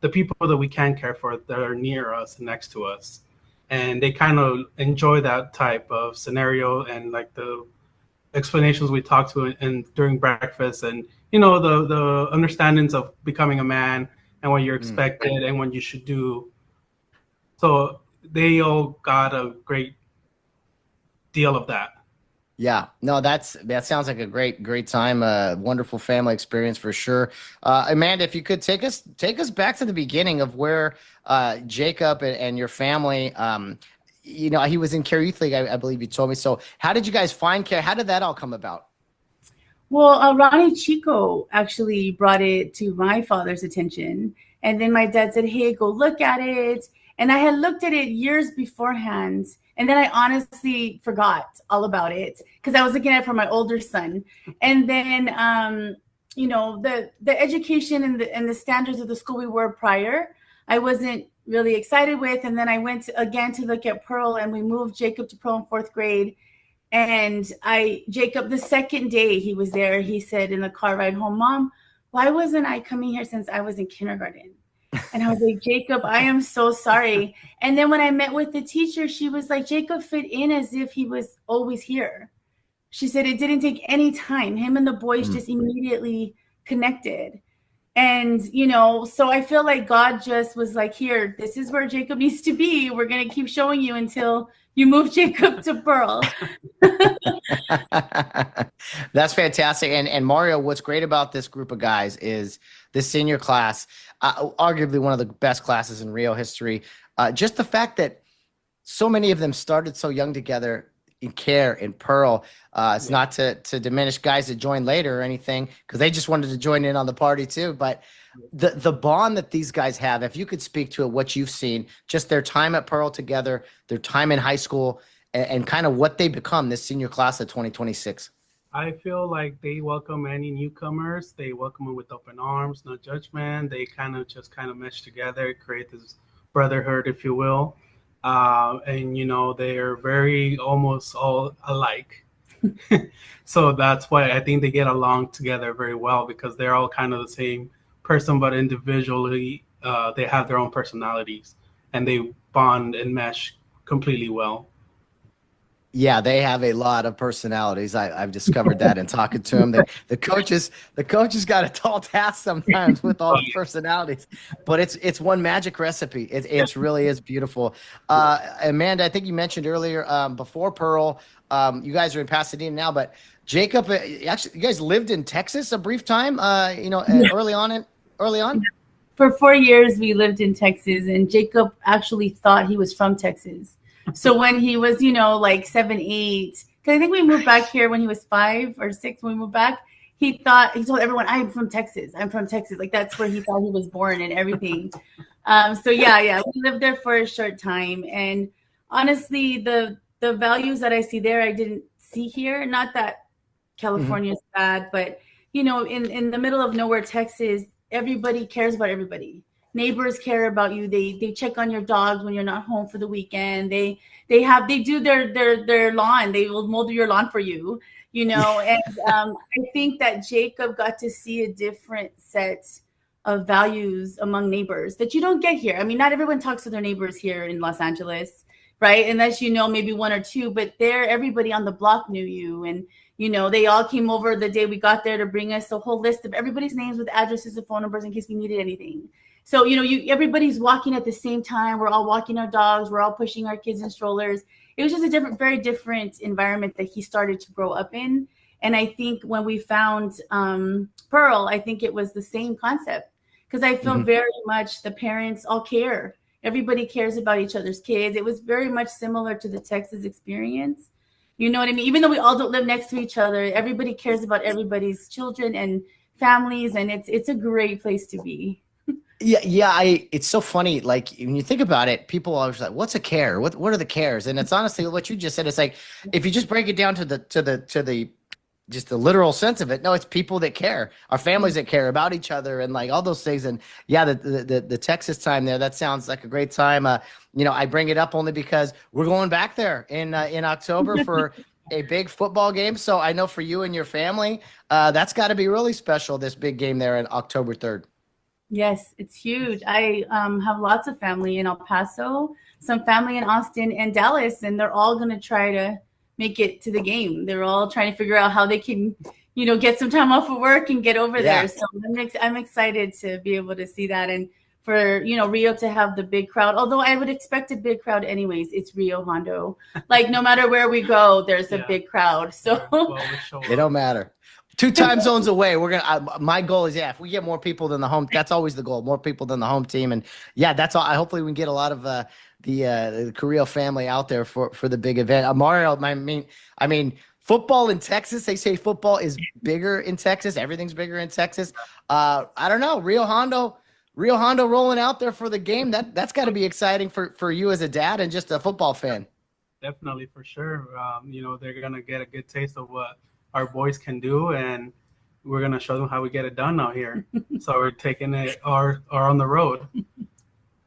the people that we can care for that are near us and next to us. And they kind of enjoy that type of scenario and like the explanations we talked to and during breakfast, and the understandings of becoming a man and what you're expected and what you should do. So they all got a great deal of that. Yeah, no, that sounds like a great time, wonderful family experience for sure. Amanda, if you could take us back to the beginning of where Jacob and your family, he was in Care Youth League, I believe you told me. So, how did you guys find Care? How did that all come about? Well, Ronnie Chico actually brought it to my father's attention. And then my dad said, hey, go look at it. And I had looked at it years beforehand. And then I honestly forgot all about it because I was looking at it for my older son. And then, the education and the standards of the school we were prior, I wasn't really excited with. And then I went again to look at Pearl, and we moved Jacob to Pearl in fourth grade. And Jacob, the second day he was there, he said in the car ride home, Mom, why wasn't I coming here since I was in kindergarten? And I was like, Jacob, I am so sorry. And then when I met with the teacher, she was like, Jacob fit in as if he was always here. She said it didn't take any time. Him and the boys just immediately connected. And, so I feel like God just was like, here, this is where Jacob needs to be. We're going to keep showing you until you move Jacob to Pearl. That's fantastic. And Mario, what's great about this group of guys is this senior class, arguably one of the best classes in Rio history. Just the fact that so many of them started so young together in Care in Pearl. It's not to diminish guys that joined later or anything, because they just wanted to join in on the party too. But the bond that these guys have, if you could speak to it, what you've seen, just their time at Pearl together, their time in high school, and kind of what they become this senior class of 2026. I feel like they welcome any newcomers. They welcome them with open arms, no judgment. They kind of mesh together, create this brotherhood, if you will. And they are very almost all alike. So that's why I think they get along together very well, because they're all kind of the same person, but individually they have their own personalities, and they bond and mesh completely well. Yeah, they have a lot of personalities. I've discovered that in talking to them. The coaches got a tall task sometimes with all the personalities, but it's one magic recipe. It really is beautiful. Amanda, I think you mentioned earlier before Pearl, you guys are in Pasadena now, but Jacob, actually, you guys lived in Texas a brief time. Early on. For 4 years, we lived in Texas, and Jacob actually thought he was from Texas. So when he was, like 7, 8, because I think we moved back here when he was 5 or 6 when we moved back, he told everyone, I'm from Texas. Like that's where he thought he was born and everything. So yeah, we lived there for a short time. And honestly, the values that I see there, I didn't see here. Not that California is bad, but in the middle of nowhere, Texas, everybody cares about everybody. Neighbors care about you. They check on your dogs when you're not home for the weekend. They do their lawn. They will mow your lawn for you, And I think that Jacob got to see a different set of values among neighbors that you don't get here. I mean, not everyone talks to their neighbors here in Los Angeles, right? Unless maybe one or two, but everybody on the block knew you, and they all came over the day we got there to bring us a whole list of everybody's names with addresses and phone numbers in case we needed anything. So, everybody's walking at the same time. We're all walking our dogs. We're all pushing our kids in strollers. It was just a very different environment that he started to grow up in. And I think when we found Pearl, I think it was the same concept, because I feel very much the parents all care. Everybody cares about each other's kids. It was very much similar to the Texas experience. You know what I mean? Even though we all don't live next to each other, everybody cares about everybody's children and families. And it's a great place to be. Yeah. It's so funny. Like when you think about it, people are always like, "What's a care? What are the cares?" And it's honestly what you just said. It's like if you just break it down to the just the literal sense of it. No, it's people that care, our families that care about each other, and like all those things. And yeah, the Texas time there, that sounds like a great time. I bring it up only because we're going back there in October for a big football game. So I know for you and your family, that's got to be really special. This big game there on October 3rd. Yes, it's huge. I have lots of family in El Paso, some family in Austin and Dallas, and they're all going to try to make it to the game. They're all trying to figure out how they can, get some time off of work and get over there. So I'm excited to be able to see that. And for Rio to have the big crowd. Although I would expect a big crowd anyways. It's Rio Hondo. Like no matter where we go, there's a big crowd. So it don't matter. 2 time zones away. We're gonna. My goal is if we get more people than the home. That's always the goal. More people than the home team, and that's all. Hopefully we can get a lot of the Carrillo family out there for the big event. Mario, I mean, football in Texas. They say football is bigger in Texas. Everything's bigger in Texas. I don't know. Rio Hondo rolling out there for the game. That's got to be exciting for you as a dad and just a football fan. Definitely, for sure. They're gonna get a good taste of what our boys can do, and we're gonna show them how we get it done out here. So we're taking it are on the road.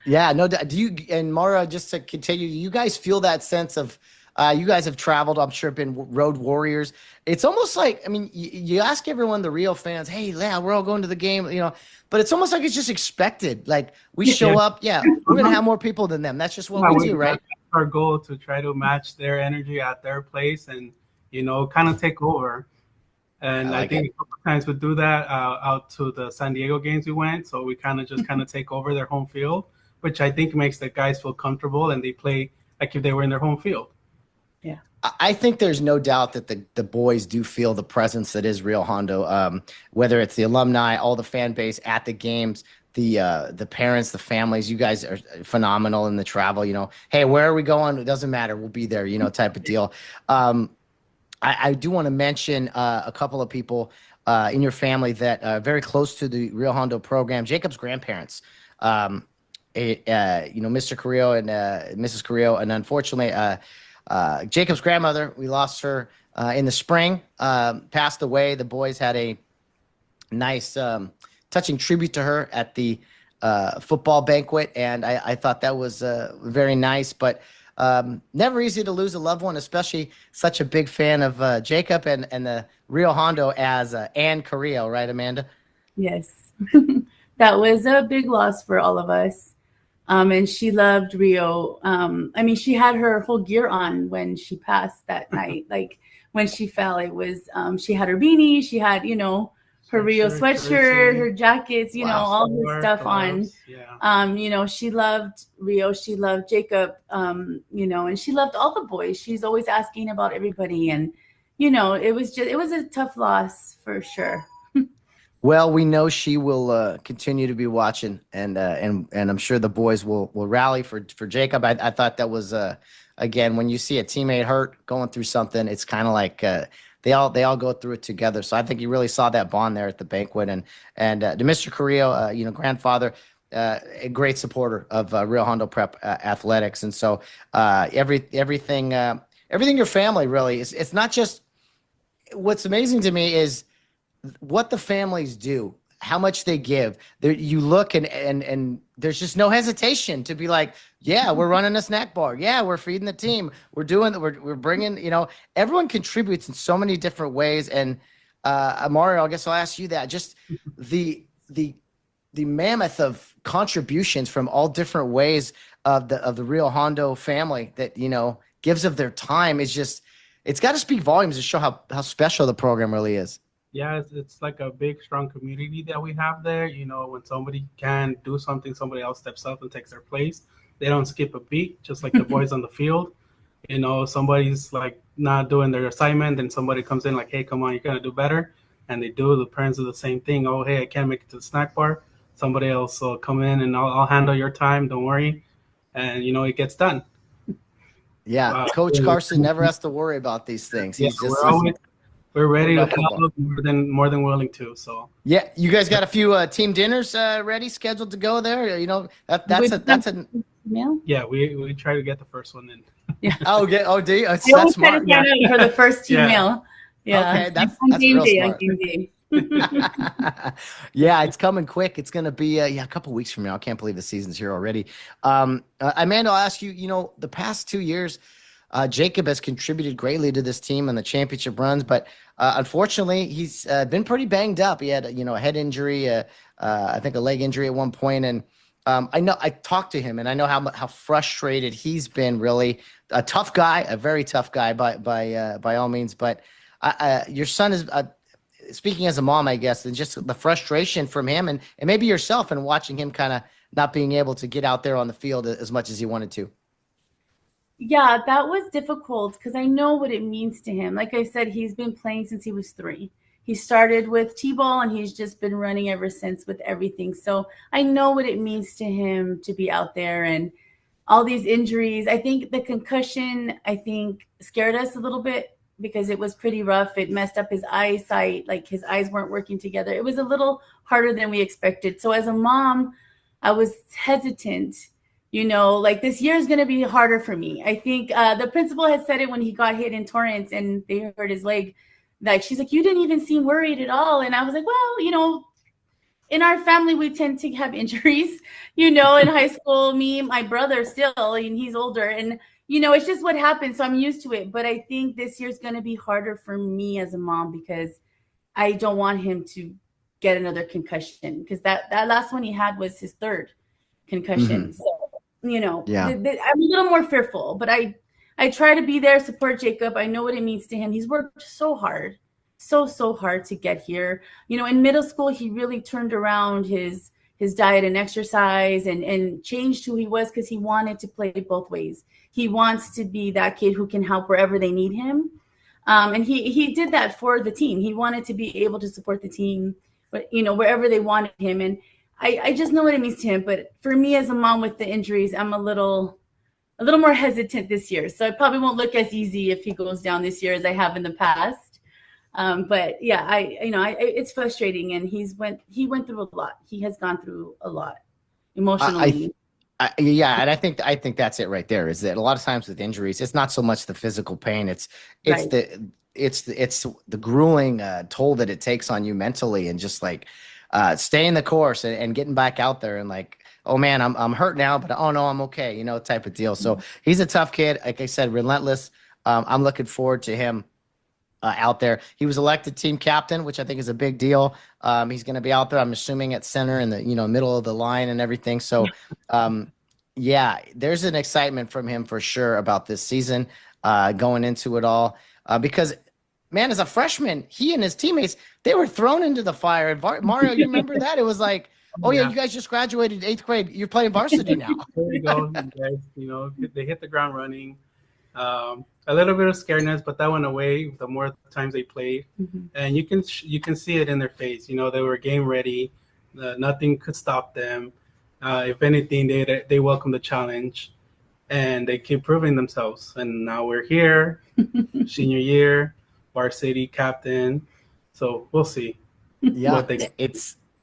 Yeah, no. Do you and Mara, just to continue? Do you guys feel that sense of? You guys have traveled, I'm sure, been road warriors. It's almost like, I mean, you ask everyone, the Rio fans, hey, yeah, we're all going to the game, but it's almost like it's just expected. Like we show up, we're gonna have more people than them. That's just what we do, right? Our goal to try to match their energy at their place, and kind of take over. And I think a couple times we do that out to the San Diego games we went. So we kind of take over their home field, which I think makes the guys feel comfortable and they play like if they were in their home field. Yeah, I think there's no doubt that the boys do feel the presence that is Rio Hondo, whether it's the alumni, all the fan base at the games, the parents, the families. You guys are phenomenal in the travel. Hey, where are we going? It doesn't matter. We'll be there. Type of deal. I do want to mention a couple of people in your family that are very close to the Rio Hondo program. Jacob's grandparents, Mr. Carrillo and Mrs. Carrillo, and unfortunately, Jacob's grandmother, we lost her in the spring, passed away. The boys had a nice, touching tribute to her at the football banquet, and I thought that was very nice, but never easy to lose a loved one, especially such a big fan of Jacob and the Rio Hondo as Ann Carrillo, right, Amanda? Yes. That was a big loss for all of us. And she loved Rio. She had her whole gear on when she passed that night. Like when she fell, it was, she had her beanie, she had, her Rio sweatshirt, her jackets, all this stuff on. Yeah. She loved Rio, she loved Jacob, and she loved all the boys. She's always asking about everybody. And, it was a tough loss for sure. Well, we know she will continue to be watching, and I'm sure the boys will rally for Jacob. I thought that was again, when you see a teammate hurt, going through something, it's kind of like they all go through it together. So I think you really saw that bond there at the banquet, and to Mr. Carrillo, grandfather, a great supporter of Rio Hondo Prep athletics, and so everything your family really is. It's not just what's amazing to me is what the families do, how much they give. There, you look and there's just no hesitation to be like, yeah, we're running a snack bar. Yeah, we're feeding the team. We're bringing, everyone contributes in so many different ways. And Mario, I guess I'll ask you that. Just the mammoth of contributions from all different ways of the Rio Hondo family that, gives of their time is just, it's got to speak volumes to show how special the program really is. Yeah, it's like a big, strong community that we have there. When somebody can do something, somebody else steps up and takes their place. They don't skip a beat, just like the boys on the field. Somebody's like not doing their assignment, and somebody comes in like, hey, come on, you're going to do better. And they do. The parents do the same thing. Oh, hey, I can't make it to the snack bar. Somebody else will come in and I'll handle your time. Don't worry. And, it gets done. Yeah, Coach Carson never has to worry about these things. He's we're ready to help, more than willing to. So yeah, you guys got a few team dinners ready, scheduled to go there. That's a meal. Yeah, we try to get the first one in. Yeah. Do you? That's smart. For the first team meal. Yeah. Okay, that's game real day, smart. Game day. Yeah, it's coming quick. It's going to be a couple weeks from now. I can't believe the season's here already. Amanda, I'll ask you. The past 2 years, Jacob has contributed greatly to this team and the championship runs, but unfortunately, he's been pretty banged up. He had a head injury, I think a leg injury at one point, and I know I talked to him, and I know how frustrated he's been. Really, a tough guy, a very tough guy by all means. But your son is speaking as a mom, I guess, and just the frustration from him, and maybe yourself, and watching him kind of not being able to get out there on the field as much as he wanted to. Yeah, that was difficult because I know what it means to him. Like I said, he's been playing since he was 3. He started with T-ball and he's just been running ever since with everything. So I know what it means to him to be out there and all these injuries. I think the concussion, scared us a little bit because it was pretty rough. It messed up his eyesight. Like his eyes weren't working together. It was a little harder than we expected. So as a mom, I was hesitant. Like this year is going to be harder for me. I think the principal had said it when he got hit in Torrance and they hurt his leg. Like, she's like, you didn't even seem worried at all. And I was like, well, in our family, we tend to have injuries, in high school, me, my brother still, and he's older. And, it's just what happens. So I'm used to it. But I think this year's going to be harder for me as a mom because I don't want him to get another concussion because that last one he had was his 3rd concussion. So, Yeah. I'm a little more fearful, but I try to be there, support Jacob. I know what it means to him. He's worked so hard, so hard to get here. In middle school, he really turned around his diet and exercise and changed who he was because he wanted to play both ways. He wants to be that kid who can help wherever they need him. And he did that for the team. He wanted to be able to support the team, but wherever they wanted him. And I just know what it means to him. But for me as a mom with the injuries, I'm a little more hesitant this year. So it probably won't look as easy if he goes down this year as I have in the past. But yeah, it's frustrating, and he went through a lot. He has gone through a lot emotionally. Yeah, and I think that's it right there. Is that a lot of times with injuries, it's not so much the physical pain, it's Right. the grueling toll that it takes on you mentally, and just like staying the course and getting back out there and like, oh man, I'm hurt now, but oh no, I'm okay, type of deal. So he's a tough kid, like I said, relentless. I'm looking forward to him out there. He was elected team captain, which I think is a big deal. He's going to be out there, I'm assuming, at center in the middle of the line and everything. So yeah, there's an excitement from him for sure about this season going into it all because man, as a freshman, he and his teammates, they were thrown into the fire. And Mario, you remember that? It was like, oh yeah, you guys just graduated 8th grade. You're playing varsity now. There you go. You guys, they hit the ground running. A little bit of scaredness, but that went away the more times they played. Mhm. And you can see it in their face. They were game ready. Nothing could stop them. If anything, they welcome the challenge, and they keep proving themselves. And now we're here, senior year, varsity captain. So we'll see. Yeah,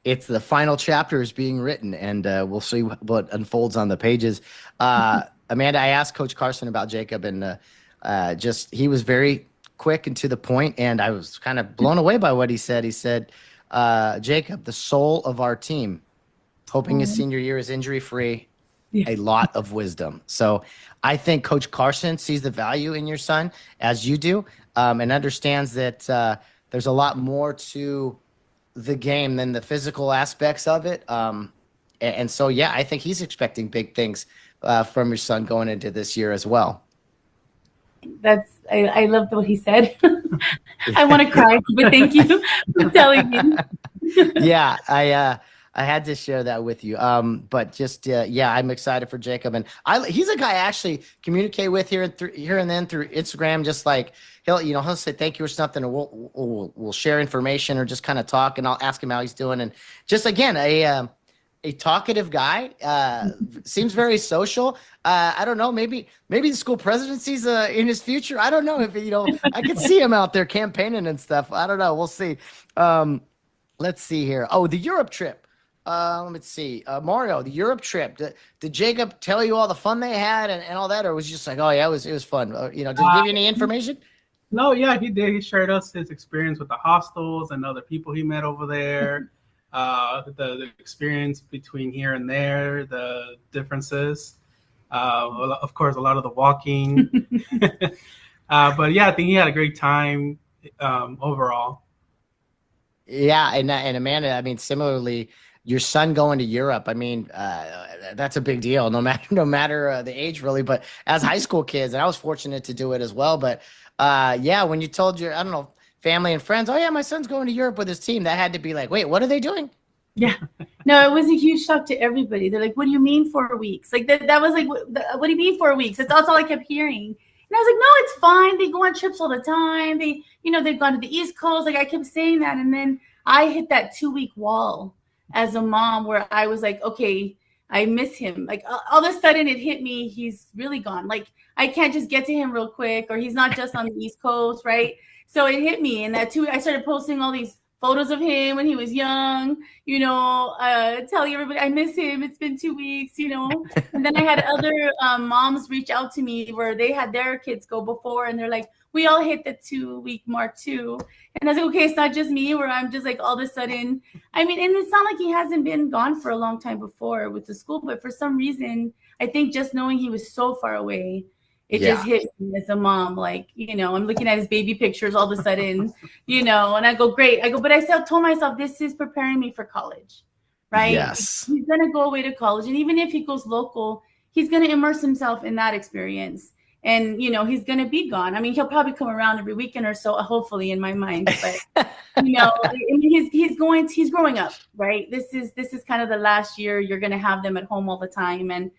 it's the final chapter is being written, and we'll see what unfolds on the pages. Amanda, I asked Coach Carson about Jacob, and he was very quick and to the point, and I was kind of blown away by what he said. He said, Jacob, the soul of our team, hoping his senior year is injury-free, a lot of wisdom. So I think Coach Carson sees the value in your son, as you do, and understands that there's a lot more to the game than the physical aspects of it. And so, yeah, I think he's expecting big things from your son going into this year as well. I loved what he said. I want to cry, but thank you for telling me. Yeah, I had to share that with you. But just yeah, I'm excited for Jacob, and he's a guy I actually communicate with here and then through Instagram. Just like he'll say thank you or something, or we'll share information or just kind of talk, and I'll ask him how he's doing. And just again, a talkative guy, seems very social. I don't know, maybe the school presidency's in his future. I don't know if I could see him out there campaigning and stuff. I don't know. We'll see. Let's see here. Oh, the Europe trip. Let's see. Mario, the Europe trip. Did Jacob tell you all the fun they had and all that, or was he just like, oh yeah, it was fun? Did he give you any information? No, yeah, he did. He shared us his experience with the hostels and other people he met over there. The experience between here and there, the differences. Of course, a lot of the walking. But yeah, I think he had a great time overall. Yeah, and Amanda, I mean, similarly, your son going to Europe, I mean, that's a big deal, no matter the age, really. But as high school kids, and I was fortunate to do it as well. But yeah, when you told your, I don't know, family and friends, oh yeah, my son's going to Europe with his team, that had to be like, wait, what are they doing? Yeah. No, it was a huge shock to everybody. They're like, what do you mean 4 weeks? Like that was like, what do you mean 4 weeks? That's all I kept hearing. And I was like, no, it's fine. They go on trips all the time. They've gone to the East Coast. Like I kept saying that. And then I hit that 2 week wall as a mom where I was like, okay, I miss him. Like all of a sudden it hit me. He's really gone. Like I can't just get to him real quick, or he's not just on the East Coast. Right. So it hit me. And I started posting all these photos of him when he was young, telling everybody I miss him. It's been 2 weeks, And then I had other moms reach out to me where they had their kids go before, and they're like, we all hit the 2 week mark too. And I was like, okay, it's not just me where I'm just like all of a sudden, and it's not like he hasn't been gone for a long time before with the school, but for some reason, I think just knowing he was so far away, it just hit me as a mom. Like, I'm looking at his baby pictures all of a sudden, and I go, great. But I still told myself this is preparing me for college, right? Yes. He's going to go away to college. And even if he goes local, he's going to immerse himself in that experience. And, he's going to be gone. I mean, he'll probably come around every weekend or so, hopefully in my mind. But, he's growing up, right? This is kind of the last year you're going to have them at home all the time. And,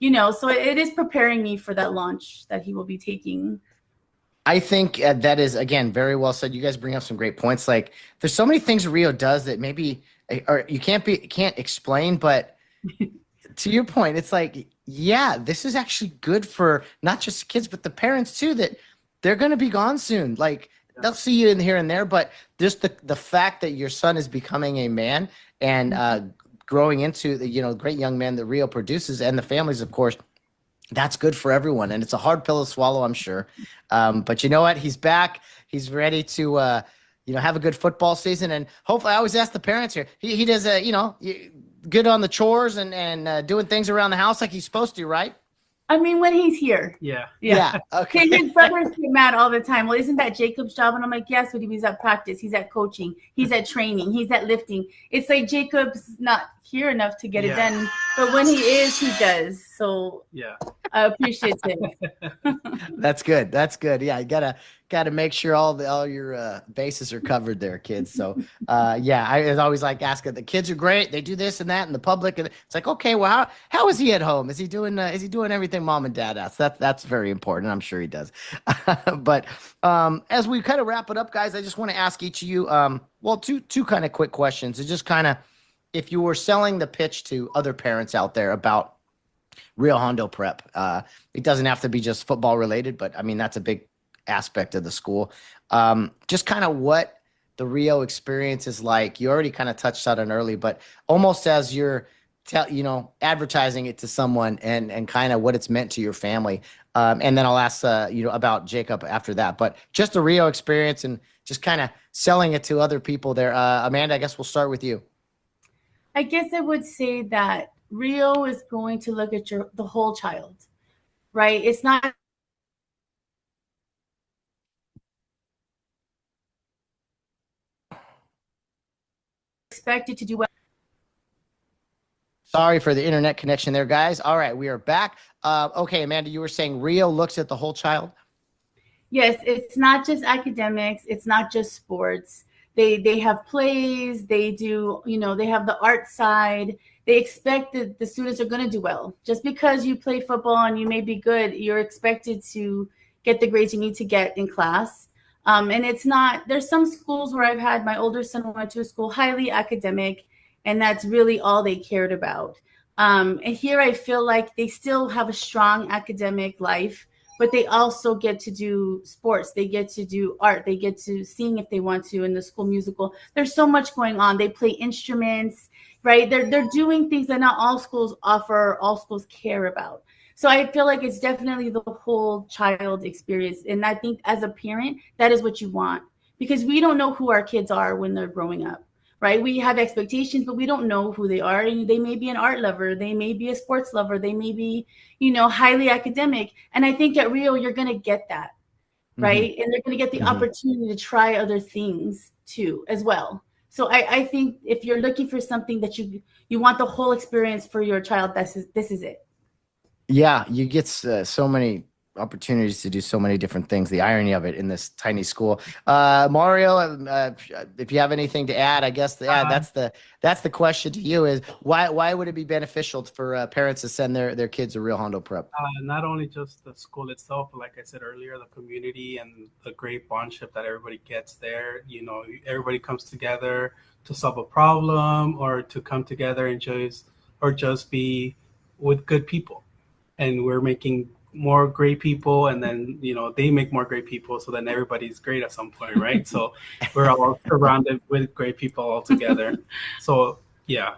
so it is preparing me for that launch that he will be taking. I think that is, again, very well said. You guys bring up some great points. Like there's so many things Rio does that maybe or you can't explain, but to your point, it's like, yeah, this is actually good for not just kids, but the parents too, that they're going to be gone soon. Like they'll see you in here and there, but just the fact that your son is becoming a man and growing into the, great young man that Rio produces, and the families, of course, that's good for everyone. And it's a hard pill to swallow, I'm sure. But you know what? He's back. He's ready to, have a good football season. And hopefully, I always ask the parents here, he does, good on the chores and doing things around the house like he's supposed to, right? I mean, when he's here. Yeah. Okay. His brothers get mad all the time. Well, isn't that Jacob's job? And I'm like, yes, but he's at practice. He's at coaching. He's at training. He's at lifting. It's like Jacob's not here enough to get it done. But when he is, he does. So I appreciate it. That's good. Yeah, you gotta make sure all your bases are covered there, kids. So I always like asking. The kids are great. They do this and that in the public, and it's like, okay, well, how is he at home? Is he doing everything mom and dad asks? That's very important. I'm sure he does. But as we kind of wrap it up, guys, I just want to ask each of you, two kind of quick questions. It's just kind of, if you were selling the pitch to other parents out there about Rio Hondo Prep, it doesn't have to be just football related, but I mean, that's a big aspect of the school. Just kind of what the Rio experience is like. You already kind of touched on it early, but almost as you're advertising it to someone and kind of what it's meant to your family. And then I'll ask, about Jacob after that, but just the Rio experience and just kind of selling it to other people there. Amanda, I guess we'll start with you. I guess I would say that Rio is going to look at the whole child, right? It's not expected to do well. Sorry for the internet connection there, guys. All right, we are back. Okay, Amanda, you were saying Rio looks at the whole child? Yes, it's not just academics. It's not just sports. They have plays. They do, they have the art side. They expect that the students are going to do well. Just because you play football and you may be good, you're expected to get the grades you need to get in class. And it's not, there's some schools where I've had, my older son went to a school highly academic, and that's really all they cared about. And here I feel like they still have a strong academic life, but they also get to do sports. They get to do art. They get to sing if they want to in the school musical. There's so much going on. They play instruments, right? They're doing things that not all schools offer, all schools care about. So I feel like it's definitely the whole child experience. And I think as a parent, that is what you want, because we don't know who our kids are when they're growing up, right? We have expectations, but we don't know who they are. They may be an art lover. They may be a sports lover. They may be, highly academic. And I think at Rio, you're going to get that, right? Mm-hmm. And they're going to get the opportunity to try other things too, as well. So I think if you're looking for something that you want the whole experience for your child, this is it. Yeah, you get so many opportunities to do so many different things. The irony of it in this tiny school. Mario, if you have anything to add, I guess Uh, that's the question to you is why would it be beneficial for parents to send their kids to Real Hondo Prep? not only just the school itself, but like I said earlier, the community and the great bondship that everybody gets there. Everybody comes together to solve a problem or to come together and just be with good people. And we're making more great people, and then they make more great people, so then everybody's great at some point, right? So we're all surrounded with great people all together. So yeah.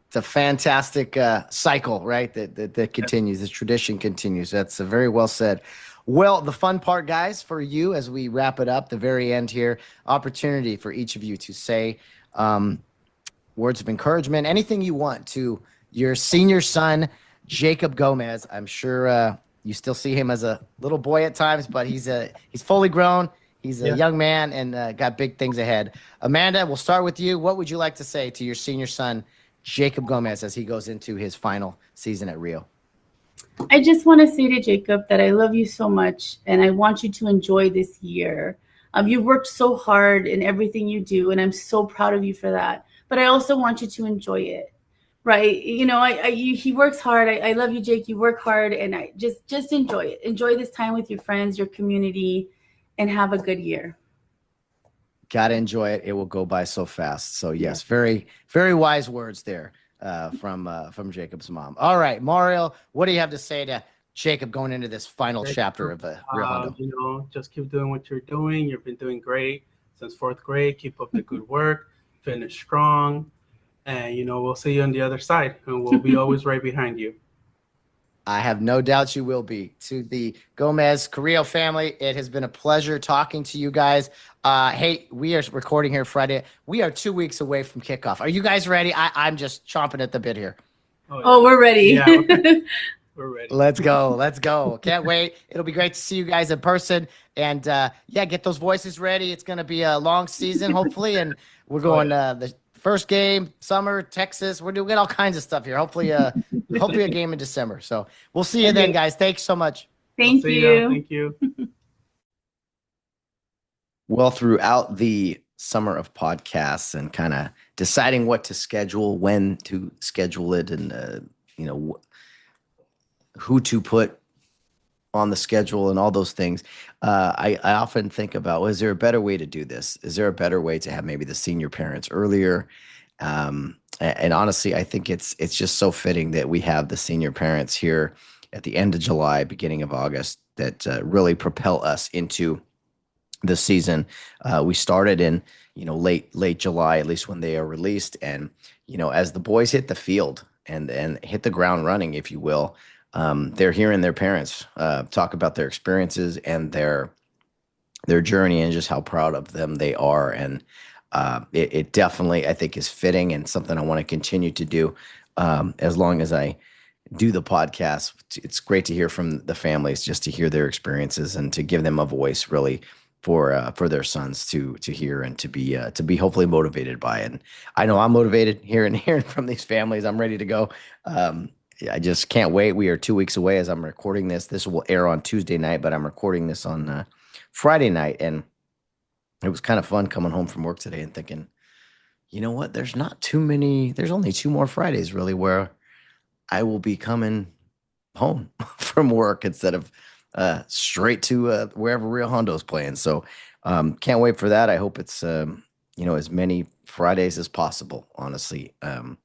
It's a fantastic cycle, right? That continues. The tradition continues. That's very well said. Well, the fun part, guys, for you as we wrap it up, the very end here, opportunity for each of you to say um, words of encouragement, anything you want to your senior son, Jacob Gomez. I'm sure you still see him as a little boy at times, but he's fully grown. He's a Yeah. young man and got big things ahead. Amanda, we'll start with you. What would you like to say to your senior son, Jacob Gomez, as he goes into his final season at Rio? I just want to say to Jacob that I love you so much and I want you to enjoy this year. You've worked so hard in everything you do, and I'm so proud of you for that. But I also want you to enjoy it, right? He works hard. I love you, Jake. You work hard, and I just enjoy it. Enjoy this time with your friends, your community, and have a good year. Gotta enjoy it. It will go by so fast. So yes, Yeah. very, very wise words there from Jacob's mom. All right, Mario, what do you have to say to Jacob going into this final chapter of Rio Hondo? Just keep doing what you're doing. You've been doing great since fourth grade. Keep up the good work. Finish strong, and we'll see you on the other side, and we'll be always right behind you. I have no doubt you will be. To the Gomez Carrillo family, it has been a pleasure talking to you guys. Hey, we are recording here Friday. We are 2 weeks away from kickoff. Are you guys ready? I'm just chomping at the bit here. Oh, we're ready. Yeah, we're ready. Let's go. Let's go. Can't wait. It'll be great to see you guys in person. And yeah, get those voices ready. It's going to be a long season, hopefully. And we're going the first game, summer, Texas. We're doing all kinds of stuff here. Hopefully a game in December. So we'll see you then, guys. Thanks so much. Thank We'll see you. ya. Thank you. Well, throughout the summer of podcasts and kind of deciding what to schedule, when to schedule it, and who to put on the schedule and all those things, I often think about, well, is there a better way to do this? Is there a better way to have maybe the senior parents earlier? And honestly, I think it's just so fitting that we have the senior parents here at the end of July, beginning of August, that really propel us into the season. We started in late July, at least when they are released, and as the boys hit the field and hit the ground running, if you will, they're hearing their parents talk about their experiences and their journey and just how proud of them they are. And it definitely, I think, is fitting and something I want to continue to do as long as I do the podcast. It's great to hear from the families, just to hear their experiences and to give them a voice, really, for their sons to hear and to be hopefully motivated by it. And I know I'm motivated hearing from these families. I'm ready to go. I just can't wait. We are 2 weeks away as I'm recording this. This will air on Tuesday night, but I'm recording this on Friday night. And it was kind of fun coming home from work today and thinking, you know what? There's only 2 more Fridays really where I will be coming home from work instead of straight to wherever Rio Hondo's playing. So can't wait for that. I hope it's as many Fridays as possible, honestly. And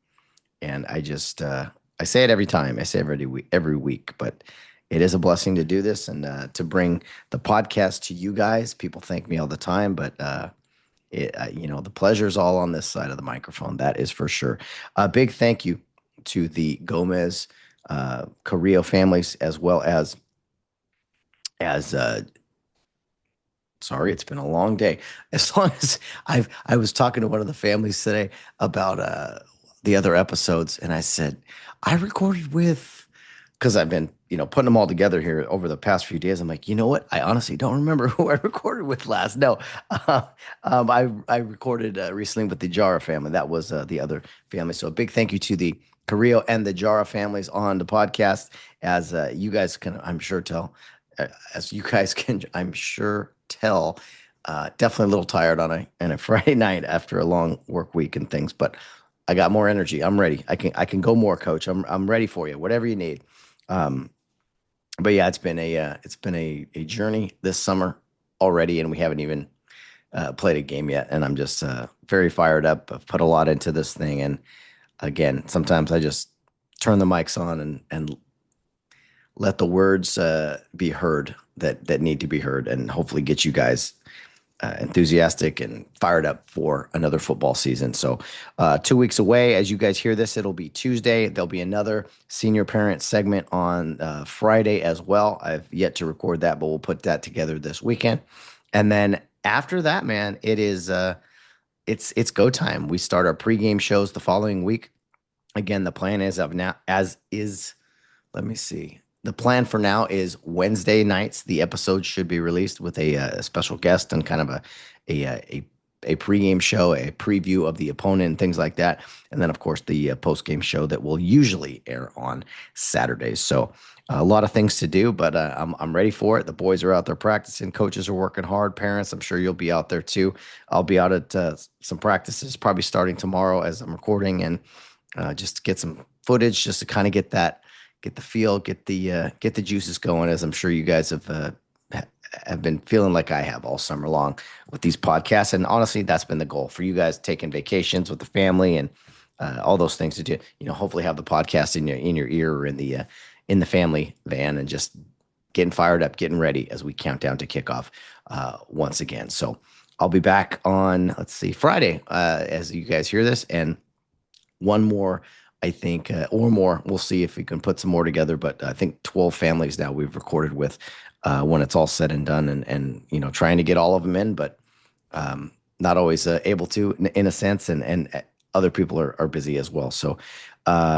I say it every time. I say it every week, but it is a blessing to do this and to bring the podcast to you guys. People thank me all the time, but the pleasure is all on this side of the microphone. That is for sure. A big thank you to the Gomez Carrillo families, as well as sorry, it's been a long day. As long as I was talking to one of the families today about the other episodes, and I said, I recorded with, because I've been, putting them all together here over the past few days. I'm like, you know what? I honestly don't remember who I recorded with last. No, I recorded recently with the Jara family. That was the other family. So a big thank you to the Carrillo and the Jara families on the podcast. As you guys can, I'm sure tell, as you guys can, I'm sure tell, definitely a little tired on a Friday night after a long work week and things, but I got more energy. I'm ready. I can go more, coach. I'm ready for you. Whatever you need. Um, but yeah, it's been a journey this summer already, and we haven't even played a game yet. And I'm just very fired up. I've put a lot into this thing, and again, sometimes I just turn the mics on and let the words be heard that need to be heard, and hopefully get you guys enthusiastic and fired up for another football season. So 2 weeks away, as you guys hear this, it'll be Tuesday. There'll be another senior parent segment on Friday as well. I've yet to record that, but we'll put that together this weekend. And then after that, man, it's go time. We start our pregame shows the following week. Again, the plan is of now as is. Let me see. The plan for now is Wednesday nights. The episode should be released with a special guest and kind of a pregame show, a preview of the opponent, and things like that. And then, of course, the postgame show that will usually air on Saturdays. So a lot of things to do, but I'm ready for it. The boys are out there practicing. Coaches are working hard. Parents, I'm sure you'll be out there too. I'll be out at some practices, probably starting tomorrow as I'm recording, and just to get some footage, just to kind of get the feel, get the juices going, as I'm sure you guys have been feeling like I have all summer long with these podcasts. And honestly, that's been the goal for you guys, taking vacations with the family and all those things to do. Hopefully have the podcast in your ear or in the family van, and just getting fired up, getting ready as we count down to kickoff once again. So I'll be back on, let's see, Friday as you guys hear this, and one more, I think, or more. We'll see if we can put some more together. But I think 12 families now we've recorded with when it's all said and done, and trying to get all of them in, but not always able to in a sense, and other people are busy as well. So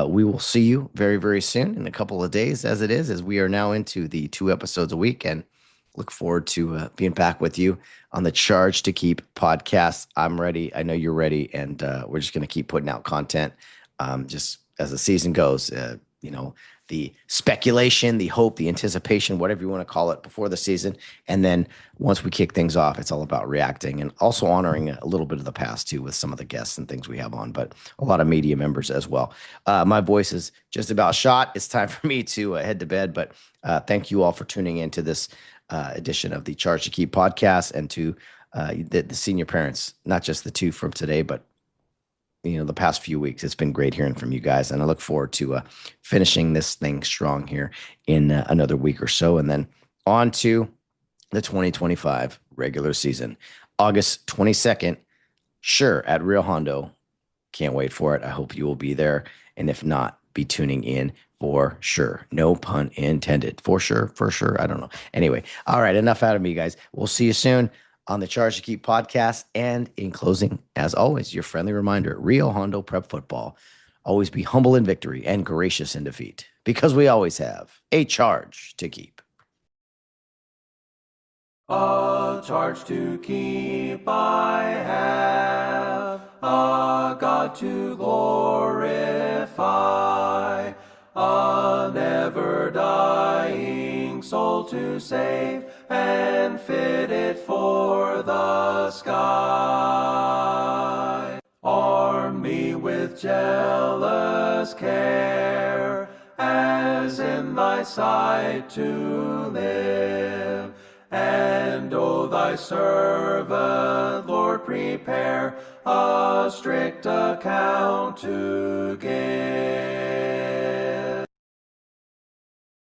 we will see you very, very soon in a couple of days, as we are now into the 2 episodes a week, and look forward to being back with you on the Charge to Keep podcast. I'm ready. I know you're ready, and we're just going to keep putting out content just as the season goes. The speculation, the hope, the anticipation, whatever you want to call it, before the season. And then once we kick things off, it's all about reacting and also honoring a little bit of the past too, with some of the guests and things we have on, but a lot of media members as well. My voice is just about shot. It's time for me to head to bed, but thank you all for tuning into this edition of the Charge to Keep podcast, and to the senior parents, not just the 2 from today, but the past few weeks. It's been great hearing from you guys, and I look forward to finishing this thing strong here in another week or so, and then on to the 2025 regular season, August 22nd. Sure, at Rio Hondo. Can't wait for it. I hope you will be there, and if not, be tuning in for sure. No pun intended. For sure. I don't know. Anyway, all right, enough out of me, guys. We'll see you soon on the Charge to Keep podcast. And in closing, as always, your friendly reminder: Rio Hondo Prep Football. Always be humble in victory and gracious in defeat, because we always have a charge to keep. A charge to keep I have, a God to glorify, a never-dying soul to save, and fit it for the sky. Arm me with jealous care, as in thy sight to live, and O thy servant, Lord, prepare a strict account to give.